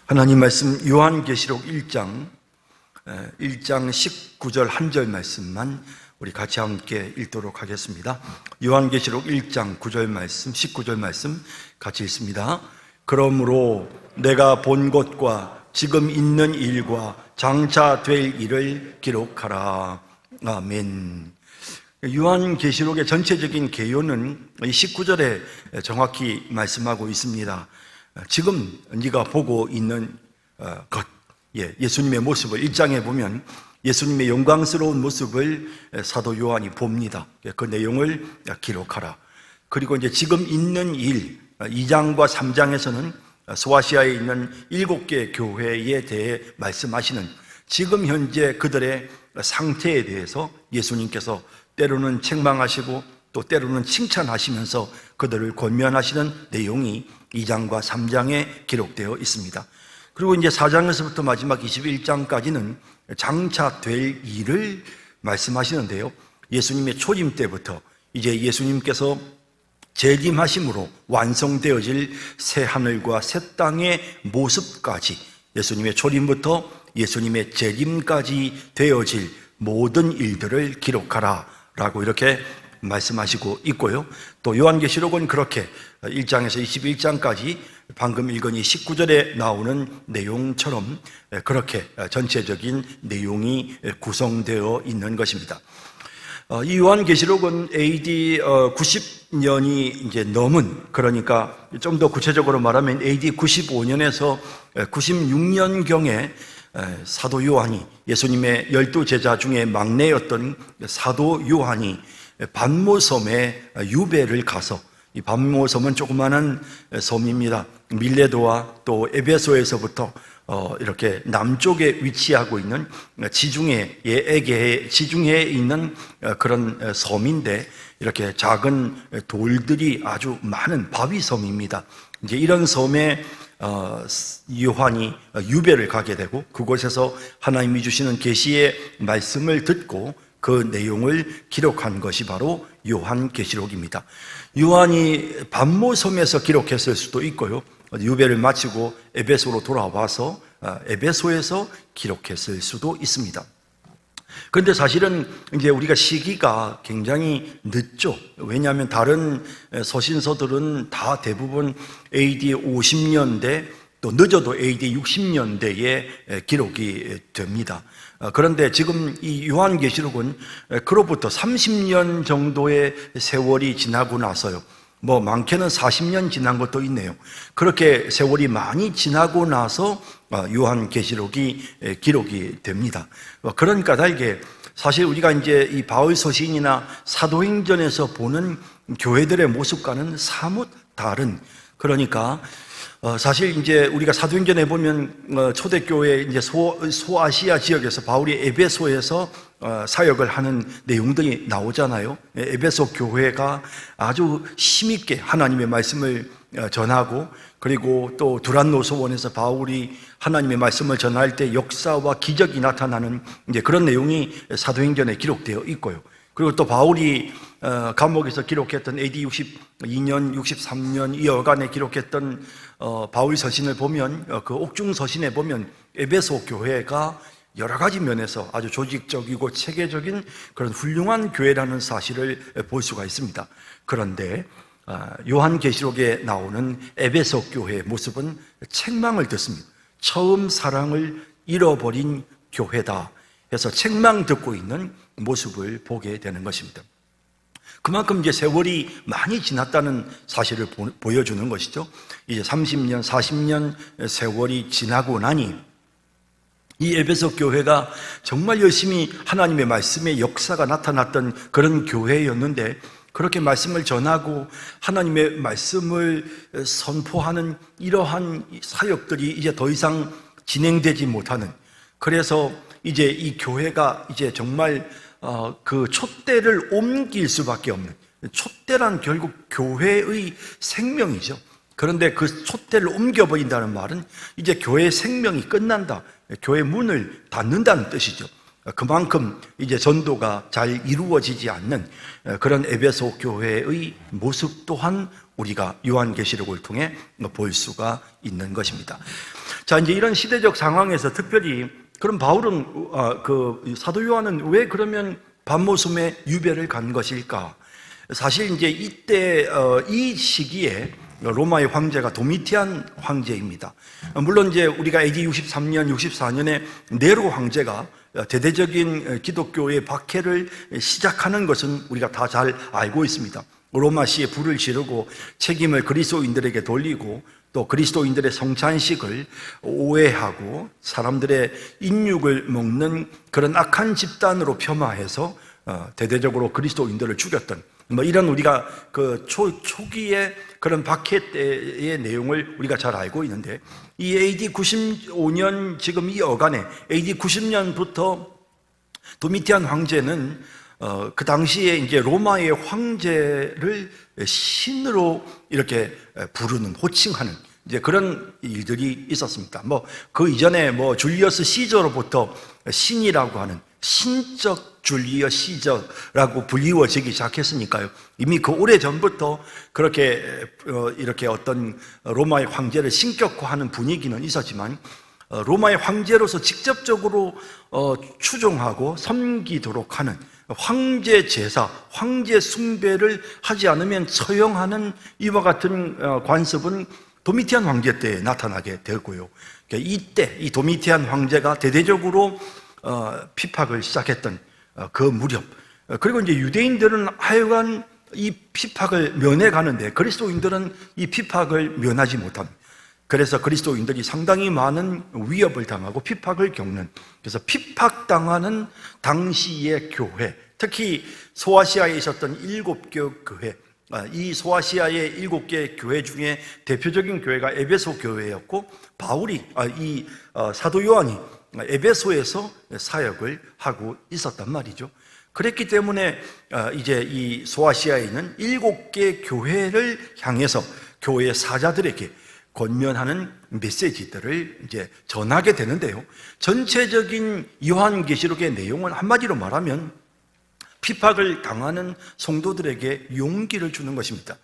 하나님 말씀 요한계시록 1장 19절 한 절 말씀만 우리 같이 함께 읽도록 하겠습니다. 요한계시록 1장 9절 말씀, 19절 말씀 같이 읽습니다. 그러므로 내가 본 것과 지금 있는 일과 장차 될 일을 기록하라. 아멘. 요한계시록의 전체적인 개요는 19절에 정확히 말씀하고 있습니다. 지금 네가 보고 있는 것, 예수님의 모습을 1장에 보면 예수님의 영광스러운 모습을 사도 요한이 봅니다. 그 내용을 기록하라. 그리고 이제 지금 있는 일, 2장과 3장에서는 소아시아에 있는 7개 교회에 대해 말씀하시는 지금 현재 그들의 상태에 대해서 예수님께서 때로는 책망하시고 또 때로는 칭찬하시면서 그들을 권면하시는 내용이 2장과 3장에 기록되어 있습니다. 그리고 이제 4장에서부터 마지막 21장까지는 장차 될 일을 말씀하시는데요. 예수님의 초림 때부터 이제 예수님께서 재림하심으로 완성되어질 새 하늘과 새 땅의 모습까지, 예수님의 초림부터 예수님의 재림까지 되어질 모든 일들을 기록하라 라고 이렇게 말씀하시고 있고요. 또 요한계시록은 그렇게 1장에서 21장까지 방금 읽은 이 19절에 나오는 내용처럼 그렇게 전체적인 내용이 구성되어 있는 것입니다. 이 요한계시록은 AD 90년이 이제 넘은, 그러니까 좀 더 구체적으로 말하면 AD 95년에서 96년경에 사도 요한이, 예수님의 12제자 중에 막내였던 사도 요한이 반모섬에 유배를 가서, 이 반모섬은 조그마한 섬입니다. 밀레도와 또 에베소에서부터 이렇게 남쪽에 위치하고 있는 지중해, 에게해 지중해에 있는 그런 섬인데, 이렇게 작은 돌들이 아주 많은 바위섬입니다. 이제 이런 섬에 요한이 유배를 가게 되고, 그곳에서 하나님이 주시는 계시의 말씀을 듣고 그 내용을 기록한 것이 바로 요한계시록입니다. 요한이 반모섬에서 기록했을 수도 있고요, 유배를 마치고 에베소로 돌아와서 에베소에서 기록했을 수도 있습니다. 그런데 사실은 이제 우리가 시기가 굉장히 늦죠. 왜냐하면 다른 서신서들은 다 대부분 AD 50년대 또 늦어도 AD 60년대에 기록이 됩니다. 그런데 지금 이 요한계시록은 그로부터 30년 정도의 세월이 지나고 나서요, 뭐 많게는 40년 지난 것도 있네요. 그렇게 세월이 많이 지나고 나서 요한계시록이 기록이 됩니다. 그러니까 달게 사실 우리가 이제 이 바울 서신이나 사도행전에서 보는 교회들의 모습과는 사뭇 다른, 그러니까 사실 이제 우리가 사도행전에 보면 초대교회 이제 소아시아 지역에서 바울이 에베소에서 사역을 하는 내용들이 나오잖아요. 에베소 교회가 아주 힘있게 하나님의 말씀을 전하고, 그리고 또 두란노소원에서 바울이 하나님의 말씀을 전할 때 역사와 기적이 나타나는 이제 그런 내용이 사도행전에 기록되어 있고요. 그리고 또 바울이 감옥에서 기록했던 AD 62년, 63년 이 여간에 기록했던 바울 서신을 보면, 그 옥중 서신에 보면 에베소 교회가 여러 가지 면에서 아주 조직적이고 체계적인 그런 훌륭한 교회라는 사실을 볼 수가 있습니다. 그런데 요한계시록에 나오는 에베소 교회의 모습은 책망을 듣습니다. 처음 사랑을 잃어버린 교회다 해서 책망 듣고 있는 모습을 보게 되는 것입니다. 그만큼 이제 세월이 많이 지났다는 사실을 보여주는 것이죠. 이제 30년, 40년 세월이 지나고 나니 이 에베소 교회가 정말 열심히 하나님의 말씀의 역사가 나타났던 그런 교회였는데, 그렇게 말씀을 전하고 하나님의 말씀을 선포하는 이러한 사역들이 이제 더 이상 진행되지 못하는, 그래서 이제 이 교회가 이제 정말 그 촛대를 옮길 수밖에 없는, 촛대란 결국 교회의 생명이죠. 그런데 그 촛대를 옮겨버린다는 말은 이제 교회의 생명이 끝난다, 교회 문을 닫는다는 뜻이죠. 그만큼 이제 전도가 잘 이루어지지 않는 그런 에베소 교회의 모습 또한 우리가 요한계시록을 통해 볼 수가 있는 것입니다. 자, 이제 이런 시대적 상황에서 특별히 그럼 바울은 그 사도 요한은 왜 그러면 밤모섬에 유배를 간 것일까? 사실 이제 이때 이 시기에 로마의 황제가 도미티안 황제입니다. 물론 이제 우리가 AD 63년, 64년에 네로 황제가 대대적인 기독교의 박해를 시작하는 것은 우리가 다 잘 알고 있습니다. 로마시에 불을 지르고 책임을 그리스도인들에게 돌리고 또 그리스도인들의 성찬식을 오해하고 사람들의 인육을 먹는 그런 악한 집단으로 폄하해서 대대적으로 그리스도인들을 죽였던 뭐 이런 우리가 그 초기의 그런 박해 때의 내용을 우리가 잘 알고 있는데, 이 AD 95년 지금 이 어간에 AD 90년부터 도미티안 황제는 그 당시에 이제 로마의 황제를 신으로 이렇게 부르는, 호칭하는 이제 그런 일들이 있었습니다. 뭐 그 이전에 뭐 줄리어스 시저로부터 신이라고 하는 신적 줄리어 시저라고 불리워지기 시작했으니까요. 이미 그 오래 전부터 그렇게 이렇게 어떤 로마의 황제를 신격화하는 분위기는 있었지만, 로마의 황제로서 직접적으로 추종하고 섬기도록 하는 황제 제사, 황제 숭배를 하지 않으면 처형하는 이와 같은 관습은 도미티안 황제 때 나타나게 되고요. 이때 이 도미티안 황제가 대대적으로 핍박을 시작했던 그 무렵, 그리고 이제 유대인들은 하여간 이 핍박을 면해가는데 그리스도인들은 이 핍박을 면하지 못합니다. 그래서 그리스도인들이 상당히 많은 위협을 당하고 핍박을 겪는, 그래서 핍박당하는 당시의 교회, 특히 소아시아에 있었던 7개 교회, 이 소아시아의 7개 교회 중에 대표적인 교회가 에베소 교회였고, 바울이 이 사도 요한이 에베소에서 사역을 하고 있었단 말이죠. 그랬기 때문에 이제 이 소아시아에 있는 7개 교회를 향해서 교회 사자들에게 권면하는 메시지들을 이제 전하게 되는데요. 전체적인 요한계시록의 내용은 한마디로 말하면 핍박을 당하는 성도들에게 용기를 주는 것입니다.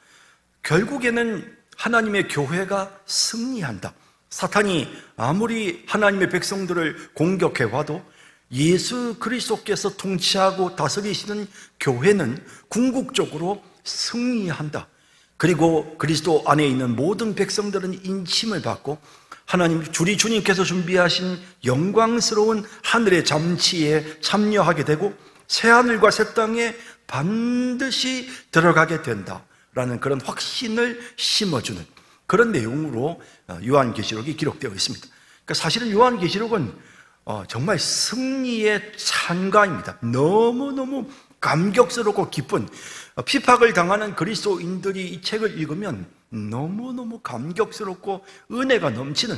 결국에는 하나님의 교회가 승리한다. 사탄이 아무리 하나님의 백성들을 공격해와도 예수 그리스도께서 통치하고 다스리시는 교회는 궁극적으로 승리한다. 그리고 그리스도 안에 있는 모든 백성들은 인침을 받고 하나님, 우리 주님께서 준비하신 영광스러운 하늘의 잠치에 참여하게 되고 새하늘과 새 땅에 반드시 들어가게 된다라는 그런 확신을 심어주는 그런 내용으로 요한계시록이 기록되어 있습니다. 그러니까 사실은 요한계시록은 정말 승리의 찬가입니다. 너무너무 감격스럽고 기쁜, 핍박을 당하는 그리스도인들이 이 책을 읽으면 너무너무 감격스럽고 은혜가 넘치는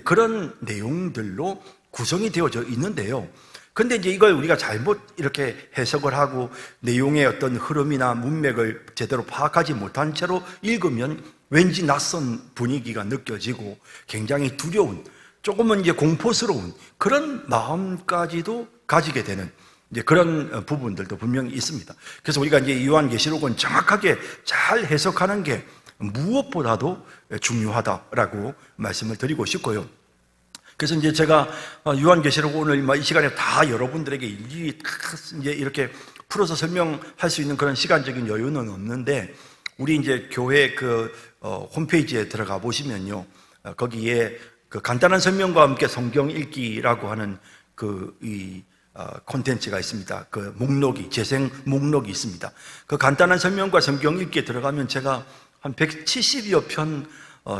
그런 내용들로 구성이 되어져 있는데요. 근데 이제 이걸 우리가 잘못 이렇게 해석을 하고 내용의 어떤 흐름이나 문맥을 제대로 파악하지 못한 채로 읽으면 왠지 낯선 분위기가 느껴지고 굉장히 두려운, 조금은 이제 공포스러운 그런 마음까지도 가지게 되는 이제 그런 부분들도 분명히 있습니다. 그래서 우리가 이제 요한계시록은 정확하게 잘 해석하는 게 무엇보다도 중요하다라고 말씀을 드리고 싶고요. 그래서 이제 제가 요한계시록 오늘 이 시간에 다 여러분들에게 일일이 이제 이렇게 풀어서 설명할 수 있는 그런 시간적인 여유는 없는데, 우리 이제 교회 그 홈페이지에 들어가 보시면요, 거기에 그 간단한 설명과 함께 성경 읽기라고 하는 이 콘텐츠가 있습니다. 그 목록이, 재생 목록이 있습니다. 그 간단한 설명과 성경 읽기에 들어가면 제가 한 170여 편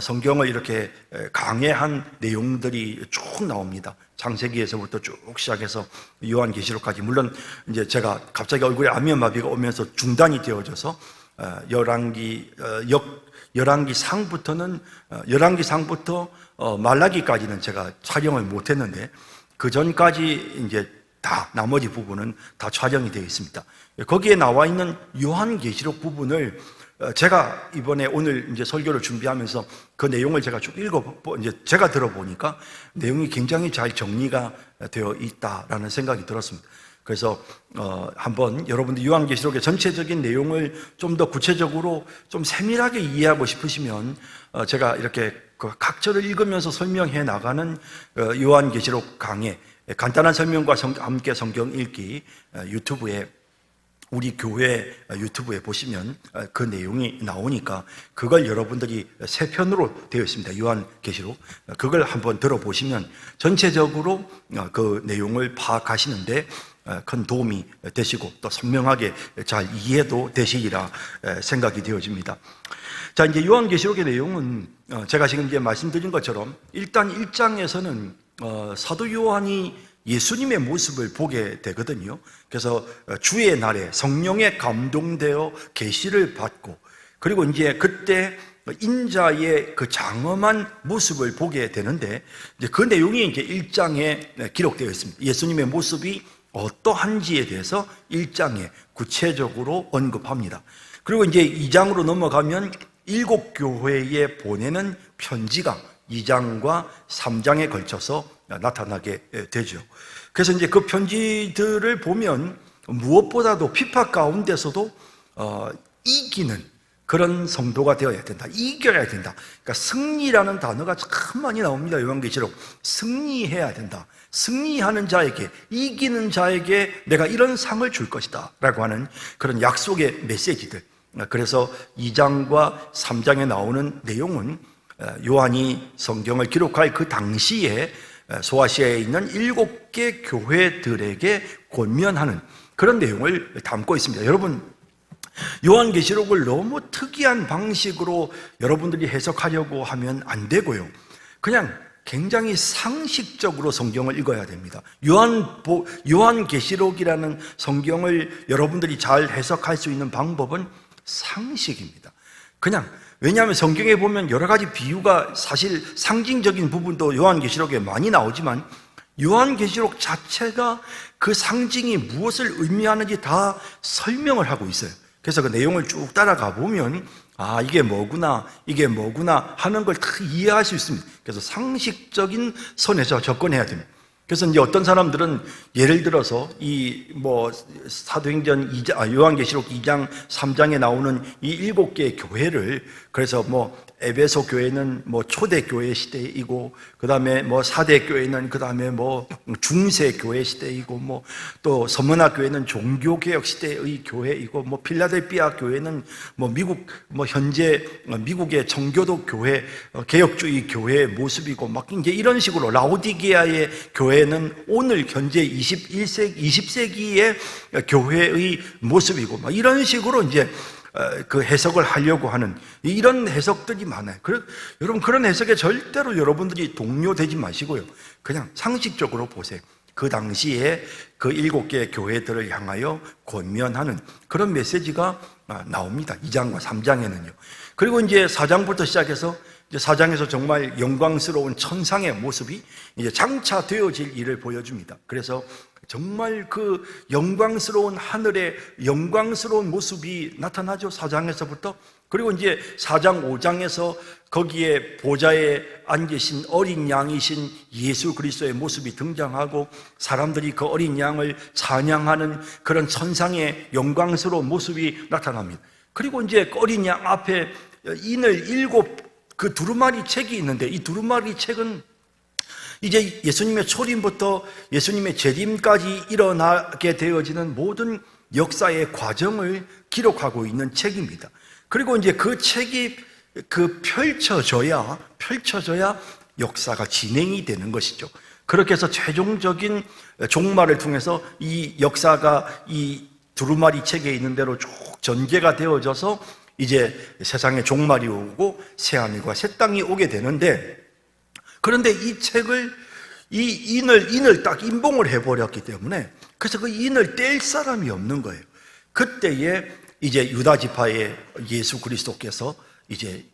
성경을 이렇게 강해한 내용들이 쭉 나옵니다. 창세기에서부터 쭉 시작해서 요한계시록까지. 물론 이제 제가 갑자기 얼굴에 안면마비가 오면서 중단이 되어져서 열왕기 상부터 말라기까지는 제가 촬영을 못했는데, 그 전까지 이제 다 나머지 부분은 다 촬영이 되어 있습니다. 거기에 나와 있는 요한계시록 부분을 제가 이번에 오늘 이제 설교를 준비하면서 그 내용을 제가 쭉 이제 제가 들어보니까 내용이 굉장히 잘 정리가 되어 있다라는 생각이 들었습니다. 그래서 한번 여러분들 요한계시록의 전체적인 내용을 좀 더 구체적으로 좀 세밀하게 이해하고 싶으시면 제가 이렇게 그 각절을 읽으면서 설명해 나가는 요한계시록 강의, 간단한 설명과 함께 성경 읽기 유튜브에, 우리 교회 유튜브에 보시면 그 내용이 나오니까 그걸 여러분들이 세 편으로 되어 있습니다. 요한계시록. 그걸 한번 들어보시면 전체적으로 그 내용을 파악하시는데 큰 도움이 되시고 또 선명하게 잘 이해도 되시리라 생각이 되어집니다. 자, 이제 요한계시록의 내용은 제가 지금 이제 말씀드린 것처럼 일단 1장에서는 사도 요한이 예수님의 모습을 보게 되거든요. 그래서 주의 날에 성령에 감동되어 계시를 받고, 그리고 이제 그때 인자의 그 장엄한 모습을 보게 되는데, 이제 그 내용이 이제 1장에 기록되어 있습니다. 예수님의 모습이 어떠한지에 대해서 1장에 구체적으로 언급합니다. 그리고 이제 2장으로 넘어가면 7교회에 보내는 편지가 2장과 3장에 걸쳐서 나타나게 되죠. 그래서 이제 그 편지들을 보면 무엇보다도 핍박 가운데서도 이기는 그런 성도가 되어야 된다. 이겨야 된다. 그러니까 승리라는 단어가 참 많이 나옵니다. 요한계시록. 승리해야 된다. 승리하는 자에게, 이기는 자에게 내가 이런 상을 줄 것이다 라고 하는 그런 약속의 메시지들. 그래서 2장과 3장에 나오는 내용은 요한이 성경을 기록할 그 당시에 소아시아에 있는 7개 교회들에게 권면하는 그런 내용을 담고 있습니다. 여러분, 요한계시록을 너무 특이한 방식으로 여러분들이 해석하려고 하면 안 되고요. 그냥 굉장히 상식적으로 성경을 읽어야 됩니다. 요한계시록이라는 성경을 여러분들이 잘 해석할 수 있는 방법은 상식입니다. 그냥, 왜냐하면 성경에 보면 여러 가지 비유가 사실 상징적인 부분도 요한계시록에 많이 나오지만 요한계시록 자체가 그 상징이 무엇을 의미하는지 다 설명을 하고 있어요. 그래서 그 내용을 쭉 따라가 보면 이게 뭐구나 하는 걸 다 이해할 수 있습니다. 그래서 상식적인 선에서 접근해야 됩니다. 그래서 이제 어떤 사람들은 예를 들어서 사도행전 2장, 요한계시록 2장, 3장에 나오는 이 7개의 교회를, 그래서 에베소 교회는 초대 교회 시대이고, 그 다음에 사대 교회는 그 다음에 중세 교회 시대이고, 또 서머나 교회는 종교개혁 시대의 교회이고, 필라델피아 교회는 현재 미국의 정교도 교회, 개혁주의 교회의 모습이고, 이제 이런 식으로 라오디게아의 교회는 오늘 현재 20세기의 교회의 모습이고, 이런 식으로 이제 그 해석을 하려고 하는 이런 해석들이 많아요. 여러분, 그런 해석에 절대로 여러분들이 동요되지 마시고요. 그냥 상식적으로 보세요. 그 당시에 그 7개의 교회들을 향하여 권면하는 그런 메시지가 나옵니다. 2장과 3장에는요. 그리고 이제 4장부터 시작해서 이제 4장에서 정말 영광스러운 천상의 모습이 이제 장차 되어질 일을 보여줍니다. 그래서 정말 그 영광스러운 하늘의 영광스러운 모습이 나타나죠. 4장에서부터. 그리고 이제 4장, 5장에서 거기에 보좌에 앉으신 어린 양이신 예수 그리스도의 모습이 등장하고 사람들이 그 어린 양을 찬양하는 그런 천상의 영광스러운 모습이 나타납니다. 그리고 이제 어린 양 앞에 인을 7 그 두루마리 책이 있는데, 이 두루마리 책은 이제 예수님의 초림부터 예수님의 재림까지 일어나게 되어지는 모든 역사의 과정을 기록하고 있는 책입니다. 그리고 이제 그 책이 펼쳐져야 역사가 진행이 되는 것이죠. 그렇게 해서 최종적인 종말을 통해서 이 역사가 이 두루마리 책에 있는 대로 쭉 전개가 되어져서 이제 세상에 종말이 오고 새하늘과 새 땅이 오게 되는데, 그런데 이 책을 인을 딱 임봉을 해버렸기 때문에 그래서 그 인을 뗄 사람이 없는 거예요. 그때에 이제 유다 지파의 예수 그리스도께서 이제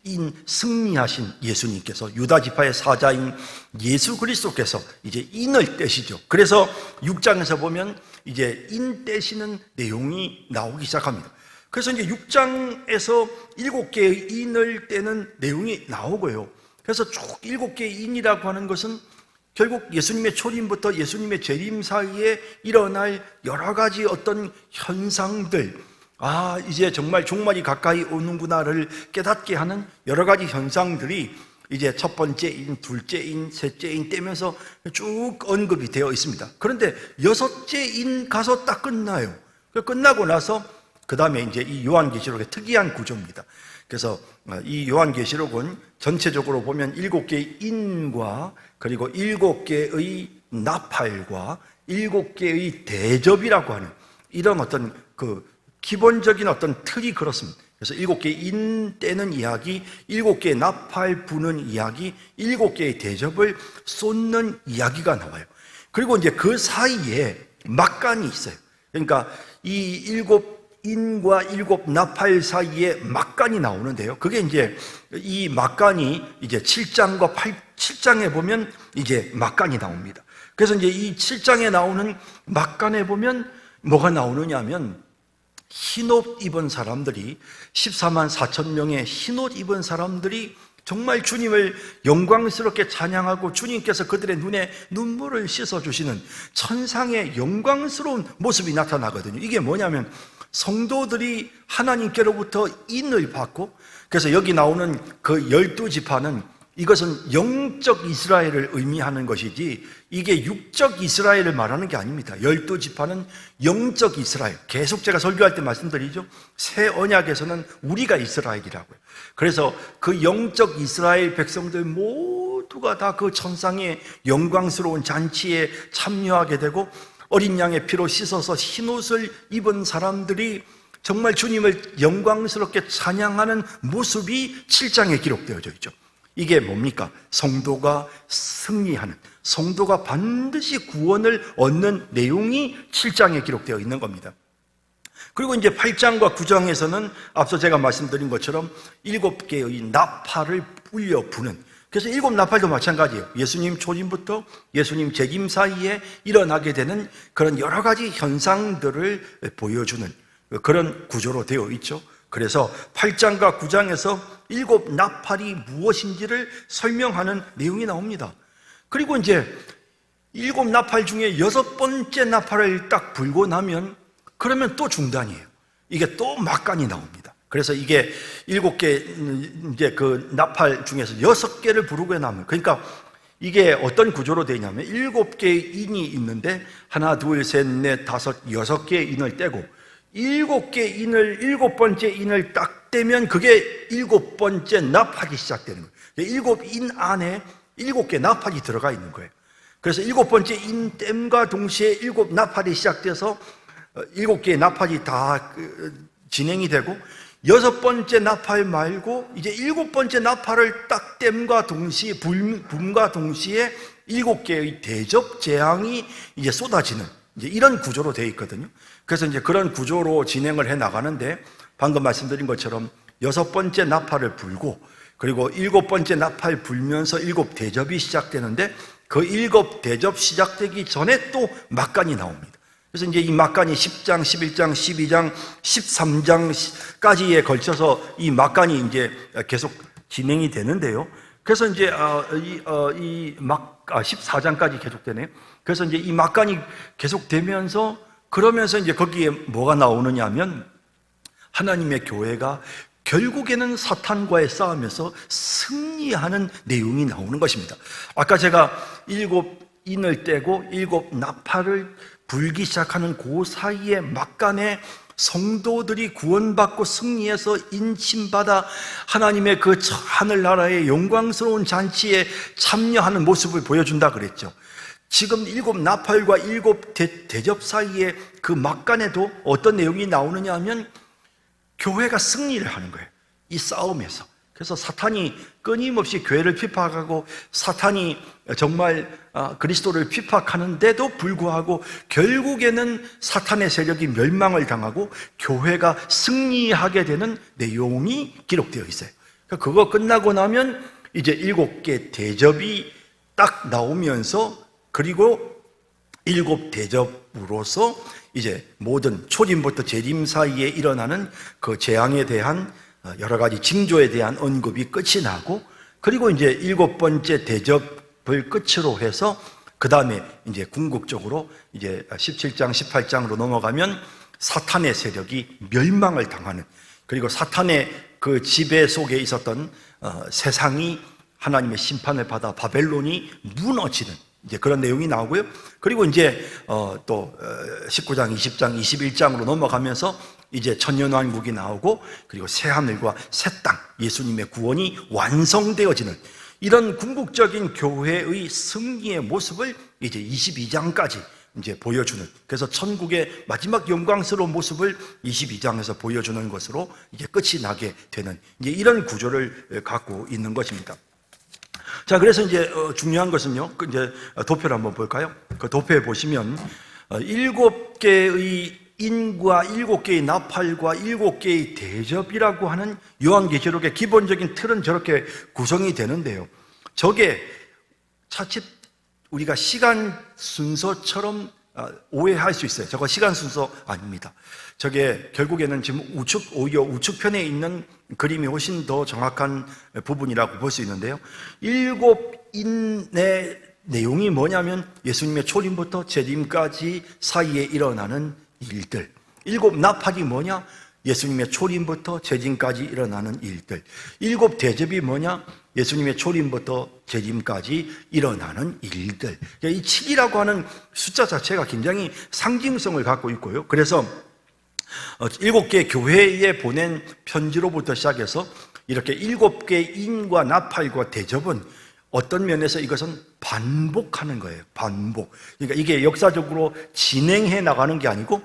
승리하신 예수님께서 유다 지파의 사자인 예수 그리스도께서 이제 인을 떼시죠. 그래서 6장에서 보면 이제 인 떼시는 내용이 나오기 시작합니다. 그래서 이제 6장에서 7개의 인을 떼는 내용이 나오고요. 그래서 쭉 7개의 인이라고 하는 것은 결국 예수님의 초림부터 예수님의 재림 사이에 일어날 여러 가지 어떤 현상들, 이제 정말 종말이 가까이 오는구나를 깨닫게 하는 여러 가지 현상들이 이제 첫 번째 인, 둘째 인, 셋째 인 떼면서 쭉 언급이 되어 있습니다. 그런데 여섯째 인 가서 딱 끝나요. 끝나고 나서 그 다음에 이제 이 요한계시록의 특이한 구조입니다. 그래서 이 요한계시록은 전체적으로 보면 7개의 인과 그리고 7개의 나팔과 7개의 대접이라고 하는 이런 어떤 그 기본적인 어떤 틀이 그렇습니다. 그래서 7개의 인 떼는 이야기, 7개의 나팔 부는 이야기, 7개의 대접을 쏟는 이야기가 나와요. 그리고 이제 그 사이에 막간이 있어요. 그러니까 이 7인과 7 나팔 사이에 막간이 나오는데요. 그게 이제 이 막간이 이제 7장과 7장에 보면 이제 막간이 나옵니다. 그래서 이제 이 7장에 나오는 막간에 보면 뭐가 나오느냐 하면 흰옷 입은 사람들이 14만 4천 명의 흰옷 입은 사람들이 정말 주님을 영광스럽게 찬양하고 주님께서 그들의 눈에 눈물을 씻어주시는 천상의 영광스러운 모습이 나타나거든요. 이게 뭐냐면 성도들이 하나님께로부터 인을 받고, 그래서 여기 나오는 그 12지파는 이것은 영적 이스라엘을 의미하는 것이지 이게 육적 이스라엘을 말하는 게 아닙니다. 12지파는 영적 이스라엘, 계속 제가 설교할 때 말씀드리죠. 새 언약에서는 우리가 이스라엘이라고요. 그래서 그 영적 이스라엘 백성들 모두가 다 그 천상의 영광스러운 잔치에 참여하게 되고, 어린 양의 피로 씻어서 흰옷을 입은 사람들이 정말 주님을 영광스럽게 찬양하는 모습이 7장에 기록되어져 있죠. 이게 뭡니까? 성도가 승리하는, 성도가 반드시 구원을 얻는 내용이 7장에 기록되어 있는 겁니다. 그리고 이제 8장과 9장에서는 앞서 제가 말씀드린 것처럼 7개의 나팔을 울려 부는, 그래서 7 나팔도 마찬가지예요. 예수님 초림부터 예수님 재림 사이에 일어나게 되는 그런 여러 가지 현상들을 보여주는 그런 구조로 되어 있죠. 그래서 8장과 9장에서 7 나팔이 무엇인지를 설명하는 내용이 나옵니다. 그리고 이제 7 나팔 중에 6번째 나팔을 딱 불고 나면 그러면 또 중단이에요. 이게 또 막간이 나옵니다. 그래서 이게 7개 이제 그 나팔 중에서 6개를 부르고 나면, 그러니까 이게 어떤 구조로 되냐면 7개의 인이 있는데 하나, 둘, 셋, 넷, 다섯, 6개의 인을 떼고 7개 인을 7번째 인을 딱 떼면 그게 7번째 나팔이 시작되는 거예요. 7인 안에 7개 나팔이 들어가 있는 거예요. 그래서 7번째 인 땜과 동시에 7 나팔이 시작돼서 7개의 나팔이 다 진행이 되고, 6번째 나팔 말고 이제 7번째 나팔을 딱 땜과 동시에 붐과 동시에 7개의 대접 재앙이 이제 쏟아지는 이제 이런 구조로 되어 있거든요. 그래서 이제 그런 구조로 진행을 해 나가는데, 방금 말씀드린 것처럼 6번째 나팔을 불고 그리고 7번째 나팔 불면서 7 대접이 시작되는데, 그 7 대접 시작되기 전에 또 막간이 나옵니다. 그래서 이제 이 막간이 10장, 11장, 12장, 13장까지에 걸쳐서 이 막간이 이제 계속 진행이 되는데요. 그래서 이제 14장까지 계속되네요. 그래서 이제 이 막간이 계속되면서, 그러면서 이제 거기에 뭐가 나오느냐 하면 하나님의 교회가 결국에는 사탄과의 싸움에서 승리하는 내용이 나오는 것입니다. 아까 제가 7 인을 떼고 7 나팔을 불기 시작하는 그 사이에 막간에 성도들이 구원받고 승리해서 인침받아 하나님의 그 하늘나라의 영광스러운 잔치에 참여하는 모습을 보여준다 그랬죠. 지금 7 나팔과 7 대접 사이에 그 막간에도 어떤 내용이 나오느냐 하면 교회가 승리를 하는 거예요, 이 싸움에서. 그래서 사탄이 끊임없이 교회를 핍박하고 사탄이 정말 그리스도를 핍박하는데도 불구하고 결국에는 사탄의 세력이 멸망을 당하고 교회가 승리하게 되는 내용이 기록되어 있어요. 그거 끝나고 나면 이제 7개 대접이 딱 나오면서, 그리고 7 대접으로서 이제 모든 초림부터 재림 사이에 일어나는 그 재앙에 대한 여러 가지 징조에 대한 언급이 끝이 나고, 그리고 이제 7번째 대접을 끝으로 해서 그 다음에 이제 궁극적으로 이제 17장, 18장으로 넘어가면 사탄의 세력이 멸망을 당하는, 그리고 사탄의 그 지배 속에 있었던 세상이 하나님의 심판을 받아 바벨론이 무너지는 이제 그런 내용이 나오고요. 그리고 이제 또 19장, 20장, 21장으로 넘어가면서 이제 천년왕국이 나오고 그리고 새 하늘과 새 땅, 예수님의 구원이 완성되어지는 이런 궁극적인 교회의 승리의 모습을 이제 22장까지 이제 보여주는, 그래서 천국의 마지막 영광스러운 모습을 22장에서 보여주는 것으로 이제 끝이 나게 되는 이제 이런 구조를 갖고 있는 것입니다. 자, 그래서 이제 중요한 것은요, 이제 도표를 한번 볼까요? 그 도표에 보시면 7개의 인과 7개의 나팔과 7개의 대접이라고 하는 요한계시록의 기본적인 틀은 저렇게 구성이 되는데요. 저게 차츰 우리가 시간 순서처럼 오해할 수 있어요. 저거 시간 순서 아닙니다. 저게 결국에는 지금 오히려 우측편에 있는 그림이 훨씬 더 정확한 부분이라고 볼 수 있는데요. 7인의 내용이 뭐냐면 예수님의 초림부터 재림까지 사이에 일어나는 일들. 7 나팔이 뭐냐? 예수님의 초림부터 재림까지 일어나는 일들. 7 대접이 뭐냐? 예수님의 초림부터 재림까지 일어나는 일들. 이 7이라고 하는 숫자 자체가 굉장히 상징성을 갖고 있고요. 그래서 7개 교회에 보낸 편지로부터 시작해서 이렇게 7개 인과 나팔과 대접은 어떤 면에서 이것은 반복하는 거예요. 반복. 그러니까 이게 역사적으로 진행해 나가는 게 아니고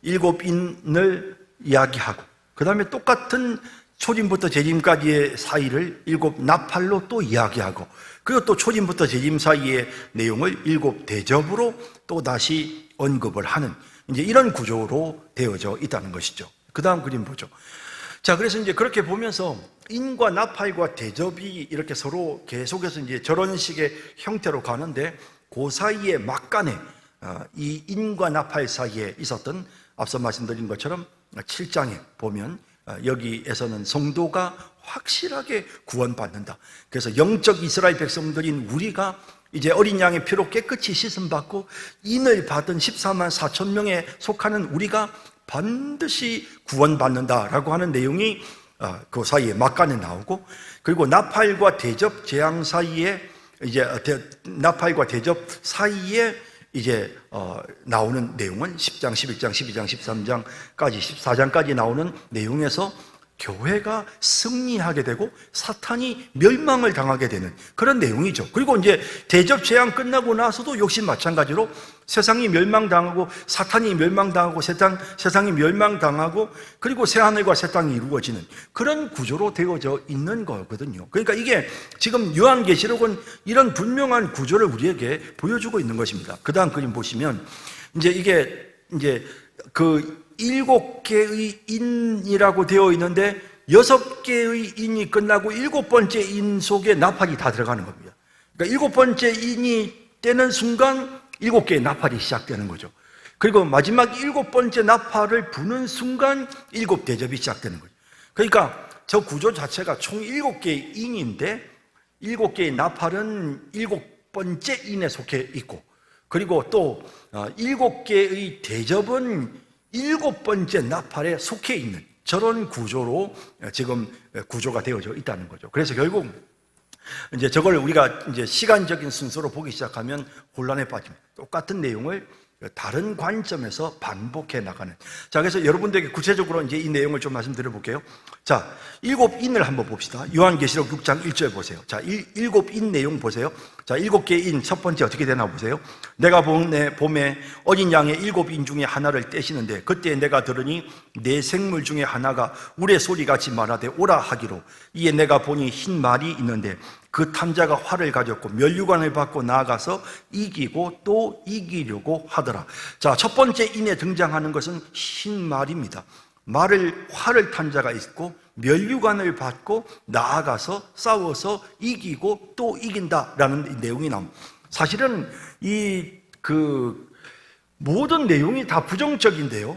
7인을 이야기하고 그 다음에 똑같은 초림부터 재림까지의 사이를 7 나팔로 또 이야기하고 그리고 또 초림부터 재림 사이의 내용을 7 대접으로 또 다시 언급을 하는 이제 이런 구조로 되어져 있다는 것이죠. 그 다음 그림 보죠. 자, 그래서 이제 그렇게 보면서 인과 나팔과 대접이 이렇게 서로 계속해서 이제 저런 식의 형태로 가는데 그 사이에 막간에 이 인과 나팔 사이에 있었던 앞서 말씀드린 것처럼 7장에 보면 여기에서는 성도가 확실하게 구원받는다. 그래서 영적 이스라엘 백성들인 우리가 이제 어린 양의 피로 깨끗이 씻음받고 인을 받은 14만 4천 명에 속하는 우리가 반드시 구원받는다라고 하는 내용이 그 사이에 막간에 나오고 그리고 나팔과 대접 재앙 사이에 이제 나팔과 대접 사이에 이제 나오는 내용은 10장, 11장, 12장, 13장까지 14장까지 나오는 내용에서 교회가 승리하게 되고 사탄이 멸망을 당하게 되는 그런 내용이죠. 그리고 이제 대접 재앙 끝나고 나서도 역시 마찬가지로 세상이 멸망당하고 사탄이 멸망당하고 세상이 멸망당하고 그리고 새하늘과 새 땅이 이루어지는 그런 구조로 되어져 있는 거거든요. 그러니까 이게 지금 요한계시록은 이런 분명한 구조를 우리에게 보여주고 있는 것입니다. 그 다음 그림 보시면 이제 이게 이제 그 7개의 인이라고 되어 있는데 6개의 인이 끝나고 7번째 인 속에 나팔이 다 들어가는 겁니다. 그러니까 7번째 인이 떼는 순간 7개의 나팔이 시작되는 거죠. 그리고 마지막 7번째 나팔을 부는 순간 7 대접이 시작되는 거죠. 그러니까 저 구조 자체가 총 7개의 인인데 7개의 나팔은 7번째 인에 속해 있고 그리고 또 7개의 대접은 7번째 나팔에 속해 있는 저런 구조로 지금 구조가 되어져 있다는 거죠. 그래서 결국 이제 저걸 우리가 이제 시간적인 순서로 보기 시작하면 혼란에 빠집니다. 똑같은 내용을 다른 관점에서 반복해 나가는. 자, 그래서 여러분들에게 구체적으로 이제 이 내용을 좀 말씀드려 볼게요. 자, 7인을 한번 봅시다. 요한계시록 6장 1절 보세요. 자, 7인 내용 보세요. 자, 7개의 인 첫 번째 어떻게 되나 보세요. 내가 봄에 어린 양의 7인 중에 하나를 떼시는데 그때 내가 들으니 네 생물 중에 하나가 우레 소리같이 말하되 오라 하기로 이에 내가 보니 흰 말이 있는데 그 탐자가 활을 가졌고 면류관을 받고 나아가서 이기고 또 이기려고 하더라. 자, 첫 번째 인에 등장하는 것은 흰 말입니다. 활을 탄 자가 있고 면류관을 받고 나아가서 싸워서 이기고 또 이긴다라는 내용이 나옵니다. 사실은 모든 내용이 다 부정적인데요.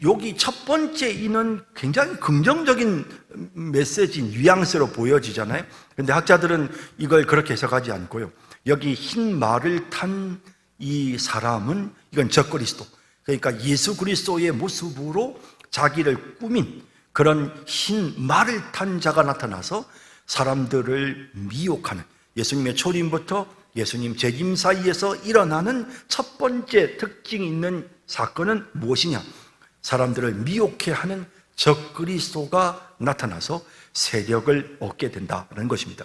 여기 첫 번째 인은 굉장히 긍정적인 메시지, 뉘앙스로 보여지잖아요. 그런데 학자들은 이걸 그렇게 해석하지 않고요. 여기 흰 말을 탄 이 사람은 이건 적그리스도, 그러니까 예수 그리스도의 모습으로 자기를 꾸민 그런 흰 말을 탄 자가 나타나서 사람들을 미혹하는, 예수님의 초림부터 예수님 재림 사이에서 일어나는 첫 번째 특징이 있는 사건은 무엇이냐? 사람들을 미혹해 하는 적그리스도가 나타나서 세력을 얻게 된다는 것입니다.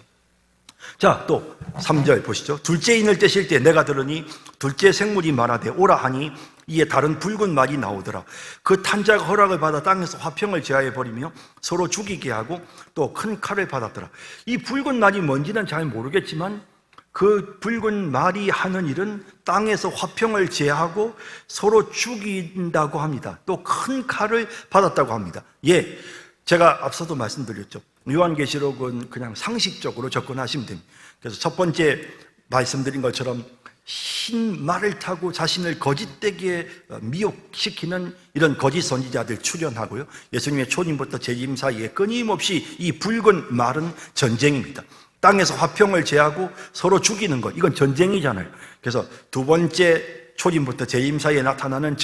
자, 또 3절 보시죠. 둘째 인을 떼실 때 내가 들으니 둘째 생물이 말하되 오라 하니 이에 다른 붉은 말이 나오더라. 그 탄자가 허락을 받아 땅에서 화평을 제하여 버리며 서로 죽이게 하고 또 큰 칼을 받았더라. 이 붉은 말이 뭔지는 잘 모르겠지만 그 붉은 말이 하는 일은 땅에서 화평을 제하고 서로 죽인다고 합니다. 또 큰 칼을 받았다고 합니다. 예, 제가 앞서도 말씀드렸죠. 요한계시록은 그냥 상식적으로 접근하시면 됩니다. 그래서 첫 번째 말씀드린 것처럼 흰 말을 타고 자신을 거짓되게 미혹시키는 이런 거짓 선지자들 출현하고요, 예수님의 초림부터 재림 사이에 끊임없이 이 붉은 말은 전쟁입니다. 땅에서 화평을 제하고 서로 죽이는 것, 이건 전쟁이잖아요. 그래서 두 번째 초림부터 재림 사이에 나타나는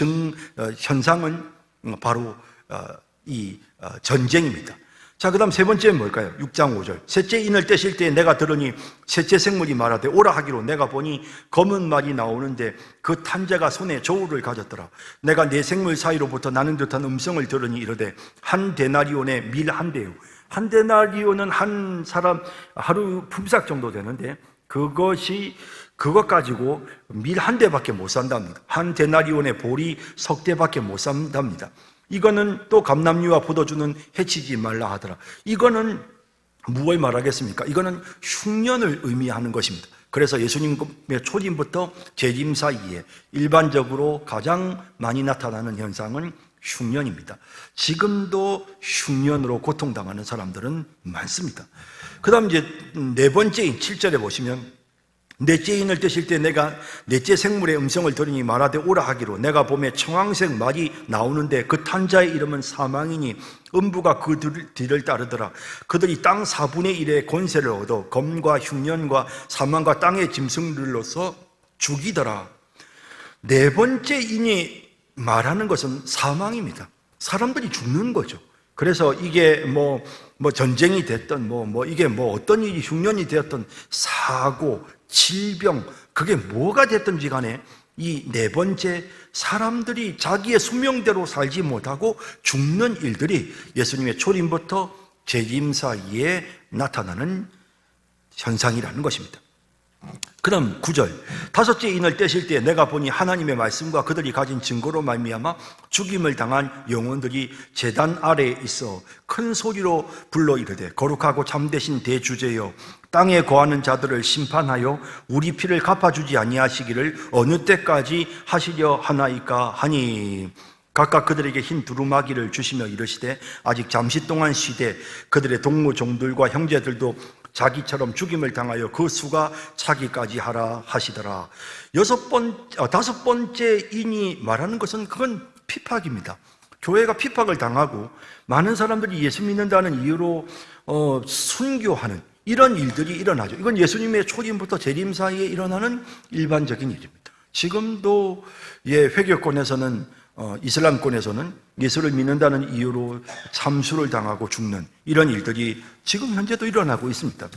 현상은 바로 이 전쟁입니다. 자, 그 다음 세 번째는 뭘까요? 6장 5절. 셋째 인을 떼실 때 내가 들으니 셋째 생물이 말하되 오라 하기로 내가 보니 검은 말이 나오는데 그 탄자가 손에 저울을 가졌더라. 내가 네 생물 사이로부터 나는 듯한 음성을 들으니 이르되 한 데나리온에 밀 한 대요. 한 데나리온은 한 사람 하루 품삯 정도 되는데 그것 가지고 밀 한 대밖에 못 산답니다. 한 데나리온의 보리 석 대밖에 못 산답니다. 이거는 또 감람류와 포도주는 해치지 말라 하더라. 이거는 무엇을 말하겠습니까? 이거는 흉년을 의미하는 것입니다. 그래서 예수님의 초림부터 재림 사이에 일반적으로 가장 많이 나타나는 현상은 흉년입니다. 지금도 흉년으로 고통당하는 사람들은 많습니다. 그 다음 이제 네 번째인 7절에 보시면 넷째 인을 떼실 때 내가 넷째 생물의 음성을 들으니 말하되 오라 하기로 내가 봄에 청황색 말이 나오는데 그 탄자의 이름은 사망이니 음부가 그 뒤를 따르더라. 그들이 땅 4분의 1의 권세를 얻어 검과 흉년과 사망과 땅의 짐승들로서 죽이더라. 네 번째 인이 말하는 것은 사망입니다. 사람들이 죽는 거죠. 그래서 이게 뭐 전쟁이 됐던 이게 어떤 일이 흉년이 되었던 사고, 질병, 그게 뭐가 됐든지 간에 이 네 번째 사람들이 자기의 수명대로 살지 못하고 죽는 일들이 예수님의 초림부터 재림 사이에 나타나는 현상이라는 것입니다. 그 다음 9절. 다섯째 인을 떼실 때 내가 보니 하나님의 말씀과 그들이 가진 증거로 말미암아 죽임을 당한 영혼들이 제단 아래에 있어 큰 소리로 불러 이르되 거룩하고 참되신 대주제여 땅에 거하는 자들을 심판하여 우리 피를 갚아주지 아니하시기를 어느 때까지 하시려 하나이까 하니 각각 그들에게 흰 두루마기를 주시며 이르시되 아직 잠시 동안 쉬되 그들의 동무종들과 형제들도 자기처럼 죽임을 당하여 그 수가 차기까지 하라 하시더라. 다섯 번째 인이 말하는 것은 그건 핍박입니다. 교회가 핍박을 당하고 많은 사람들이 예수 믿는다는 이유로 순교하는 이런 일들이 일어나죠. 이건 예수님의 초림부터 재림 사이에 일어나는 일반적인 일입니다. 지금도 회교권에서는 이슬람권에서는 예수를 믿는다는 이유로 참수를 당하고 죽는 이런 일들이 지금 현재도 일어나고 있습니다.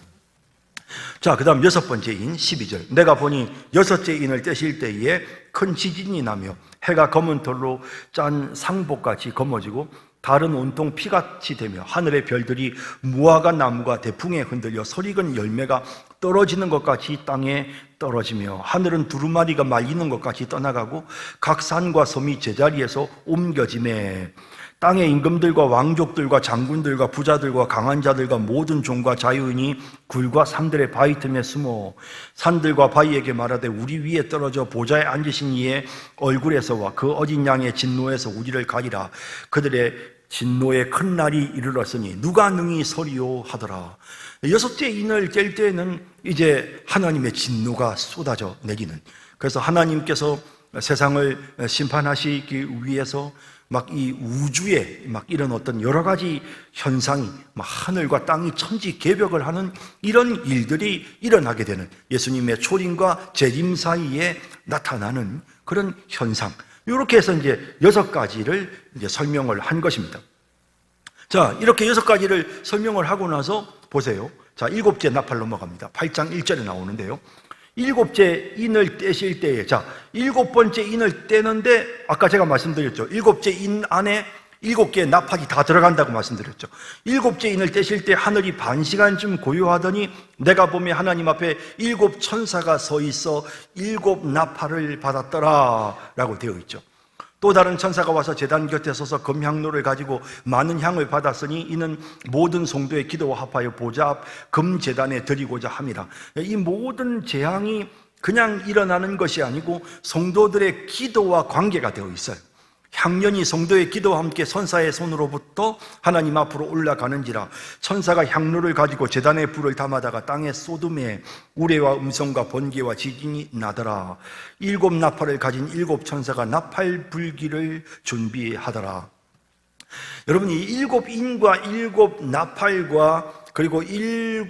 자, 그 다음 여섯 번째 인 12절. 내가 보니 여섯째 인을 떼실 때에 큰 지진이 나며 해가 검은 털로 짠 상복같이 검어지고 달은 온통 피같이 되며 하늘의 별들이 무화과 나무가 대풍에 흔들려 설익은 열매가 떨어지는 것 같이 땅에 떨어지며 하늘은 두루마리가 말리는 것 같이 떠나가고 각 산과 섬이 제자리에서 옮겨지매 땅의 임금들과 왕족들과 장군들과 부자들과 강한 자들과 모든 종과 자유인이 굴과 산들의 바위 틈에 숨어 산들과 바위에게 말하되 우리 위에 떨어져 보좌에 앉으신 이의 얼굴에서와 그 어린 양의 진노에서 우리를 가리라. 그들의 진노의 큰 날이 이르렀으니 누가 능히 서리요 하더라. 여섯째 인을 깰 때에는 이제 하나님의 진노가 쏟아져 내리는, 그래서 하나님께서 세상을 심판하시기 위해서 막 이 우주에 막 이런 어떤 여러 가지 현상이 막 하늘과 땅이 천지개벽을 하는 이런 일들이 일어나게 되는 예수님의 초림과 재림 사이에 나타나는 그런 현상, 이렇게 해서 이제 6가지를 이제 설명을 한 것입니다. 자, 이렇게 6가지를 설명을 하고 나서 보세요. 자, 일곱째 나팔 넘어갑니다. 8장 1절에 나오는데요. 일곱째 인을 떼실 때에, 자, 일곱 번째 인을 떼는데, 아까 제가 말씀드렸죠. 일곱째 인 안에 7개의 나팔이 다 들어간다고 말씀드렸죠. 일곱째 인을 떼실 때 하늘이 반 시간쯤 고요하더니 내가 보며 하나님 앞에 7 천사가 서 있어 7 나팔을 받았더라 라고 되어 있죠. 또 다른 천사가 와서 제단 곁에 서서 금향로를 가지고 많은 향을 받았으니 이는 모든 성도의 기도와 합하여 보좌 앞 금제단에 드리고자 함이라. 이 모든 재앙이 그냥 일어나는 것이 아니고 성도들의 기도와 관계가 되어 있어요. 향년이 성도의 기도와 함께 천사의 손으로부터 하나님 앞으로 올라가는지라. 천사가 향로를 가지고 제단에 불을 담아다가 땅에 쏟음에 우레와 음성과 번개와 지진이 나더라. 7 나팔을 가진 7 천사가 나팔 불기를 준비하더라. 여러분, 이 7 인과 7 나팔과 그리고 7